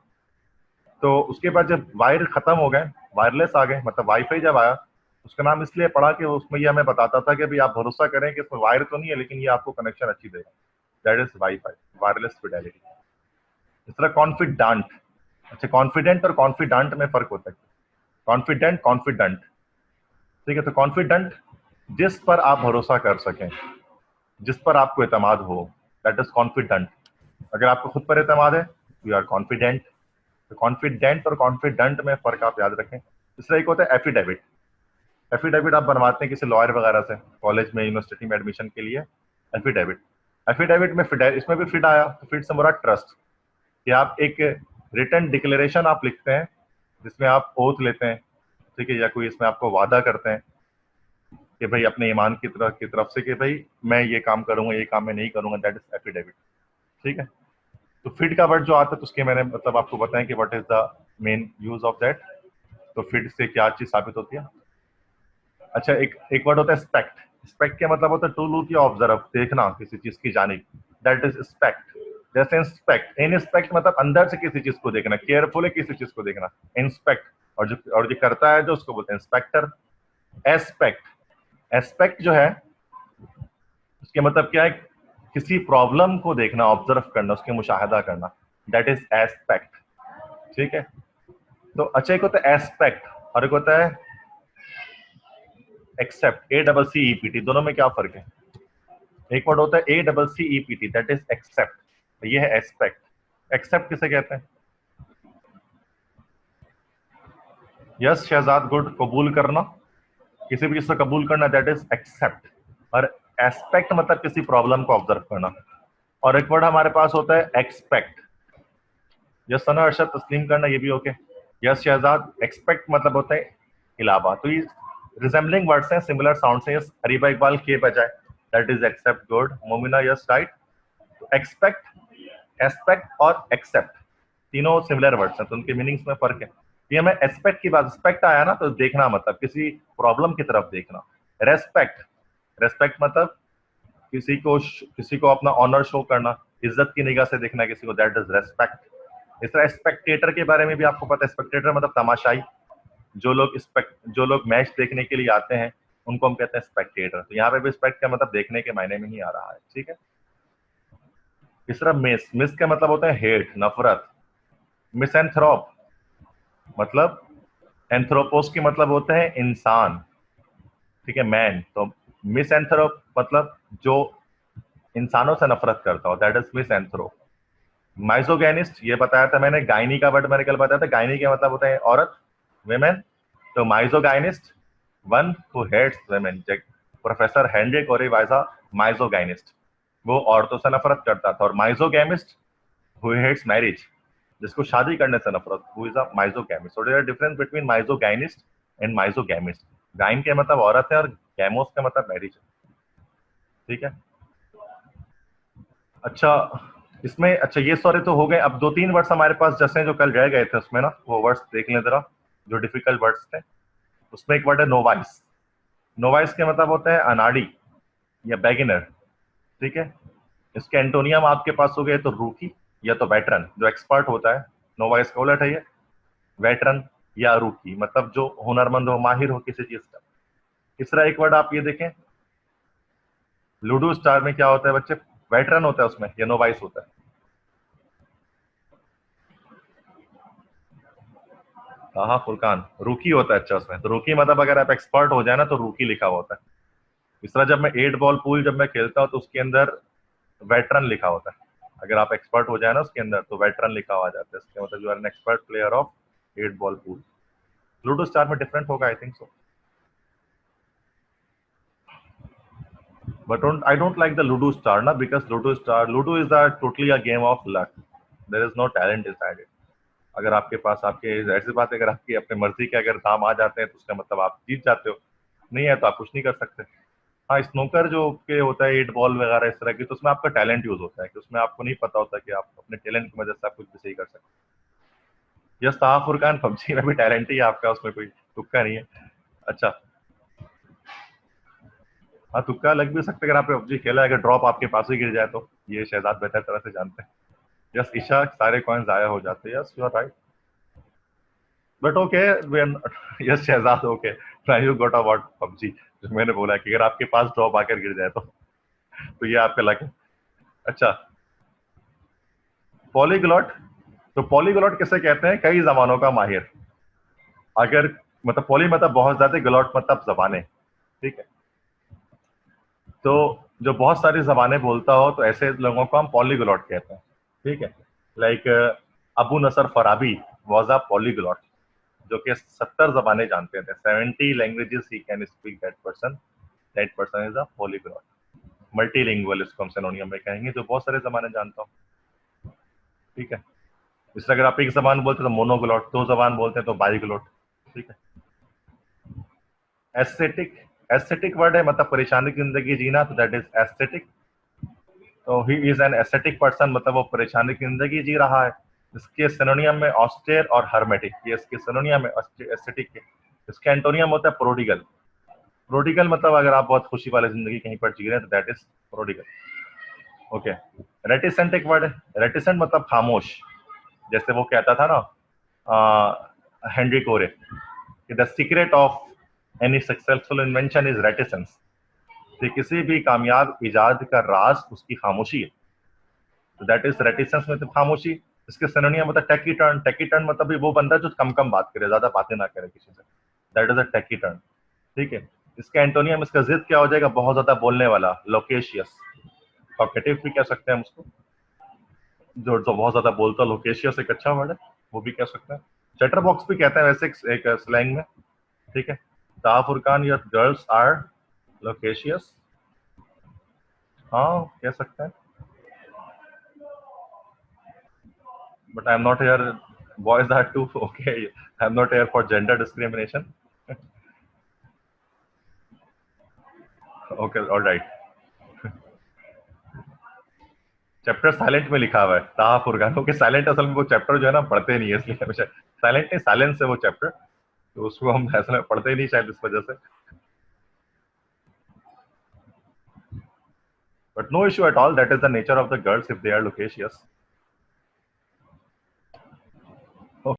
तो उसके बाद जब वायर खत्म हो गए, वायरलेस आ गए, मतलब वाईफाई जब आया, उसका नाम इसलिए पड़ा कि उसमें ये हमें बताता था कि भाई आप भरोसा करें कि इसमें वायर तो नहीं है, लेकिन ये आपको कनेक्शन अच्छी देगा, that is wifi, wireless Fidelity. इस तरह कॉन्फिडेंट। अच्छा, कॉन्फिडेंट और कॉन्फिडेंट में फर्क होता है। कॉन्फिडेंट, कॉन्फिडेंट, ठीक है। तो कॉन्फिडेंट जिस पर आप भरोसा कर सकें, जिस पर आपको एतमाद हो, दैट इज कॉन्फिडेंट। अगर आपको खुद पर एतमाद है, यू आर कॉन्फिडेंट। तो कॉन्फिडेंट और कॉन्फिडेंट में फर्क आप याद रखें। दूसरा एक होता है एफिडेविट। एफिडेविट आप बनवाते हैं किसी लॉयर वगैरह से, कॉलेज में, यूनिवर्सिटी में एडमिशन के लिए, एफिडेविट। एफिडेविट में इसमें भी फिट आया, तो फिट से मुराद ट्रस्ट, कि आप एक रिटन डिक्लेरेशन आप लिखते हैं जिसमें आप ओथ लेते हैं, ठीक है, या कोई इसमें आपको वादा करते हैं कि भाई अपने ईमान की तरफ से कि भाई मैं ये काम करूंगा, ये काम मैं नहीं करूंगा, दैट इज एफिडेविट, ठीक है। तो फिट का वर्ड जो आता है तो उसके मैंने मतलब आपको बताया कि what is the main use of that. तो फिट से क्या चीज साबित होती है। अच्छा, एक एक वर्ड होता है स्पेक्ट। स्पेक्ट का मतलब होता है टू लुक या ऑब्जर्व, देखना किसी चीज की जानी, दैट इज स्पेक्ट। जैसे इंस्पेक्ट, इंस्पेक्ट मतलब अंदर से किसी चीज को देखना, केयरफुली किसी चीज को देखना, इंस्पेक्ट। और जो करता है जो, उसको बोलते हैं इंस्पेक्टर। एस्पेक्ट, एस्पेक्ट जो है उसके मतलब क्या है, किसी प्रॉब्लम को देखना, ऑब्जर्व करना, उसके मुशाहिदा करना, दैट इज एस्पेक्ट। ठीक है। तो अच्छा, एक होता है एस्पेक्ट और एक होता है except, A double C E P T. दोनों में क्या फर्क है। एक वर्ड होता है A double C E P T, that is except. ये है एस्पेक्ट। एक्सेप्ट किसे कहते हैं। यस शहजाद, गुड, कबूल करना, किसी भी चीज को कबूल करना, दैट इज एक्सेप्ट। और एस्पेक्ट मतलब किसी प्रॉब्लम को ऑब्जर्व करना। और एक वर्ड हमारे पास होता है एक्सपेक्ट। यस सना, अरशद, तस्लीम करना, ये भी ओके। यस शहजाद, एक्सपेक्ट मतलब होता है इलावा। तो ये रिजेंबलिंग वर्ड्स हैं, सिमिलर साउंड्स हैं। यस हरीबा इकबाल, के बजाय, that is except, good. Momina, yes right. तो एक्सपेक्ट, एस्पेक्ट और एक्सेप्ट तीनों सिमिलर वर्ड्स हैं, तो उनके मीनिंग्स में फर्क है। ये मैं एस्पेक्ट की बात, एस्पेक्ट आया ना तो देखना, मतलब किसी प्रॉब्लम की तरफ देखना। रेस्पेक्ट, रेस्पेक्ट मतलब किसी को अपना ऑनर शो करना, इज्जत की निगाह से देखना किसी को, दैट इज रेस्पेक्ट। इस तरह स्पेक्टेटर के बारे में भी आपको पता है, स्पेक्टेटर मतलब तमाशाई। जो लोग मैच देखने के लिए आते हैं उनको हम कहते हैं स्पेक्टेटर। तो यहाँ पे भी स्पेक्ट का मतलब देखने के मायने में ही आ रहा है। ठीक है। तीसरा मिस, मिस का मतलब होता है हेट, नफरत। मिसएंथ्रोप मतलब, एंथ्रोपोस के मतलब होता है इंसान। ठीक है, मैन। तो मिसएंथ्रोप मतलब जो इंसानों से नफरत करता हो, दैट इज मिसएंथ्रोप। माइजोगैनिस्ट, ये बताया था मैंने, गायनी का वर्ड मैंने कल बताया था। गायनी का मतलब होता है औरत, वेमेन। तो misogynist, one who hates women. Professor Henrik ओरिवाइजा माइजोगाइनिस्ट, वो औरतों से नफरत करता था। और माइजोगैमिस्ट हु हेट्स मैरिज, जिसको शादी करने से नफरत, who is a misogamist. So there are difference between misogynist and misogamist. गाइन के मतलब औरत है और गैमोस का मतलब मैरिज है। ठीक है। अच्छा, इसमें अच्छा ये सॉरी तो हो गए। अब दो तीन वर्ड्स हमारे पास जैसे जो कल रह गए थे उसमें ना, वो वर्ड्स देख लें जरा, जो डिफिकल्ट वर्ड्स थे। उसमें एक वर्ड है नोवाइस। नोवाइस के मतलब होता है अनाड़ी या बेगिनर। ठीक है। इसके एंटोनियम आपके पास हो गए तो रूकी या तो वेटरन, जो एक्सपर्ट होता है। नोवाइस का उलट है ये वेटरन या रूकी, मतलब जो हुनरमंद हो, माहिर हो किसी चीज का। तीसरा एक वर्ड आप ये देखें, लूडो स्टार में क्या होता है बच्चे, वेटरन होता है उसमें या नोवाइस होता है। हाँ हाँ फुरकान, रूकी होता है। अच्छा, उसमें तो रूकी मतलब अगर आप एक्सपर्ट हो जाए ना तो रूकी लिखा हुआ होता है। इस तरह जब मैं 8 बॉल पूल जब मैं खेलता हूँ तो उसके अंदर वेटरन लिखा होता है। अगर आप एक्सपर्ट हो जाए ना उसके अंदर तो वेटरन लिखा हुआ जाता है, इसके मतलब you are an expert player of 8 ball pool. Ludo Star में डिफरेंट होगा, I think so. But I don't like the Ludo Star, na, because Ludo is a totally a game of luck. There is no talent inside it. अगर आपके पास आपके ऐसी बात है, अगर आपकी अपने मर्जी के अगर दाम आ जाते हैं तो उसका मतलब आप जीत जाते हो, नहीं है तो आप कुछ नहीं कर सकते। हाँ, स्नूकर जो के होता है 8 बॉल वगैरह इस तरह की, तो उसमें आपका टैलेंट यूज होता है, कि उसमें आपको नहीं पता होता कि आप अपने टैलेंट की मदद से आप कुछ भी सही कर सकते हैं। यस ताहा फुरकान, पबजी में भी टैलेंट ही है आपका, उसमें कोई तुक्का नहीं है। अच्छा, हाँ तुक्का लग भी सकता है, अगर आपने पबजी खेला है, अगर ड्रॉप आपके पास ही गिर जाए तो, ये शहजाद बेहतर तरह से जानते हैं। यस ईशा, सारे कॉइन जाया हो जाते हैं। Yes you are right, but okay. Yes Shahzad, okay, you got about PUBG. जो मैंने बोला कि अगर आपके पास ड्रॉप आकर गिर जाए तो ये आपका लक है। अच्छा, पॉलीग्लॉट। तो पॉलीग्लॉट किसे कहते हैं, कई जबानों का माहिर। अगर मतलब पॉली मतलब बहुत ज्यादा, ग्लॉट मतलब जबानें। ठीक है। तो जो बहुत सारी जबानें बोलता हो तो ऐसे लोगों को हम पॉलीग्लॉट कहते हैं। ठीक है। Like Abu Nasr Farabi was a polyglot, जो कि 70 जबानें जानते थे, 70 languages he can speak. That person is a polyglot. Multilingual इसको हम सिनोनियम में कहेंगे, जो बहुत सारे जबानें जानता हूँ। ठीक है। इसलिए अगर आप एक जबान बोलते हैं तो मोनोग्लॉट, दो जबान बोलते हैं तो बाईग्लॉट। ठीक है। एस्थेटिक, एस्थेटिक वर्ड है मतलब परेशानी की जिंदगी जीना, तो दैट इज एस्थेटिक। तो he is an aesthetic person, मतलब वो परेशानी की जिंदगी जी रहा है। इसके सिनोनियम में ऑस्टेयर और हर्मेटिक, ये इसके सिनोनियम है एस्थेटिक के। इसके एंटोनियम होता है प्रोडिगल। प्रोडिगल मतलब अगर आप बहुत खुशी वाली जिंदगी कहीं पर जी रहे हैं तो that is prodigal. Okay. Reticent एक वर्ड है, रेटिसेंट मतलब खामोश। जैसे वो कहता था ना हेनरी कोरे कि the secret of any successful invention is reticence, कि किसी भी कामयाब इजाद का राज उसकी खामोशी है। तो दैट इज रेटिसेंस, मतलब खामोशी। इसके सिनोनियम मतलब टेकीटर्न। टेकीटर्न मतलब भी वो बंदा जो कम कम बात करे, ज्यादा बातें ना करे किसी से, दैट इज अ टेकीटर्न। ठीक है। इसका एंटोनियम, इसका जिद क्या हो जाएगा, बहुत ज्यादा बोलने वाला, लोकेशियस। टॉकेटिव भी कह सकते हैं हम उसको, जो जो बहुत ज्यादा बोलता है। लोकेशियस एक अच्छा वर्ड है, वो भी कह सकते हैं। चैटर बॉक्स भी कहते हैं वैसे एक स्लैंग में। ठीक है। Taha Furqan, your girls are loquacious, हाँ कह सकते हैं। But I am not here, boys are too okay, I am not here for gender discrimination. Okay, alright. Chapter silent में लिखा हुआ है ताहा फुरकान के। साइलेंट असल में वो चैप्टर जो है ना पढ़ते नहीं है, इसलिए हमेशा साइलेंट नहीं, साइलेंस है वो चैप्टर, तो उसको हम असल में पढ़ते ही नहीं शायद इस वजह से। But no issue at all, that is the nature of the girls if they are loquacious.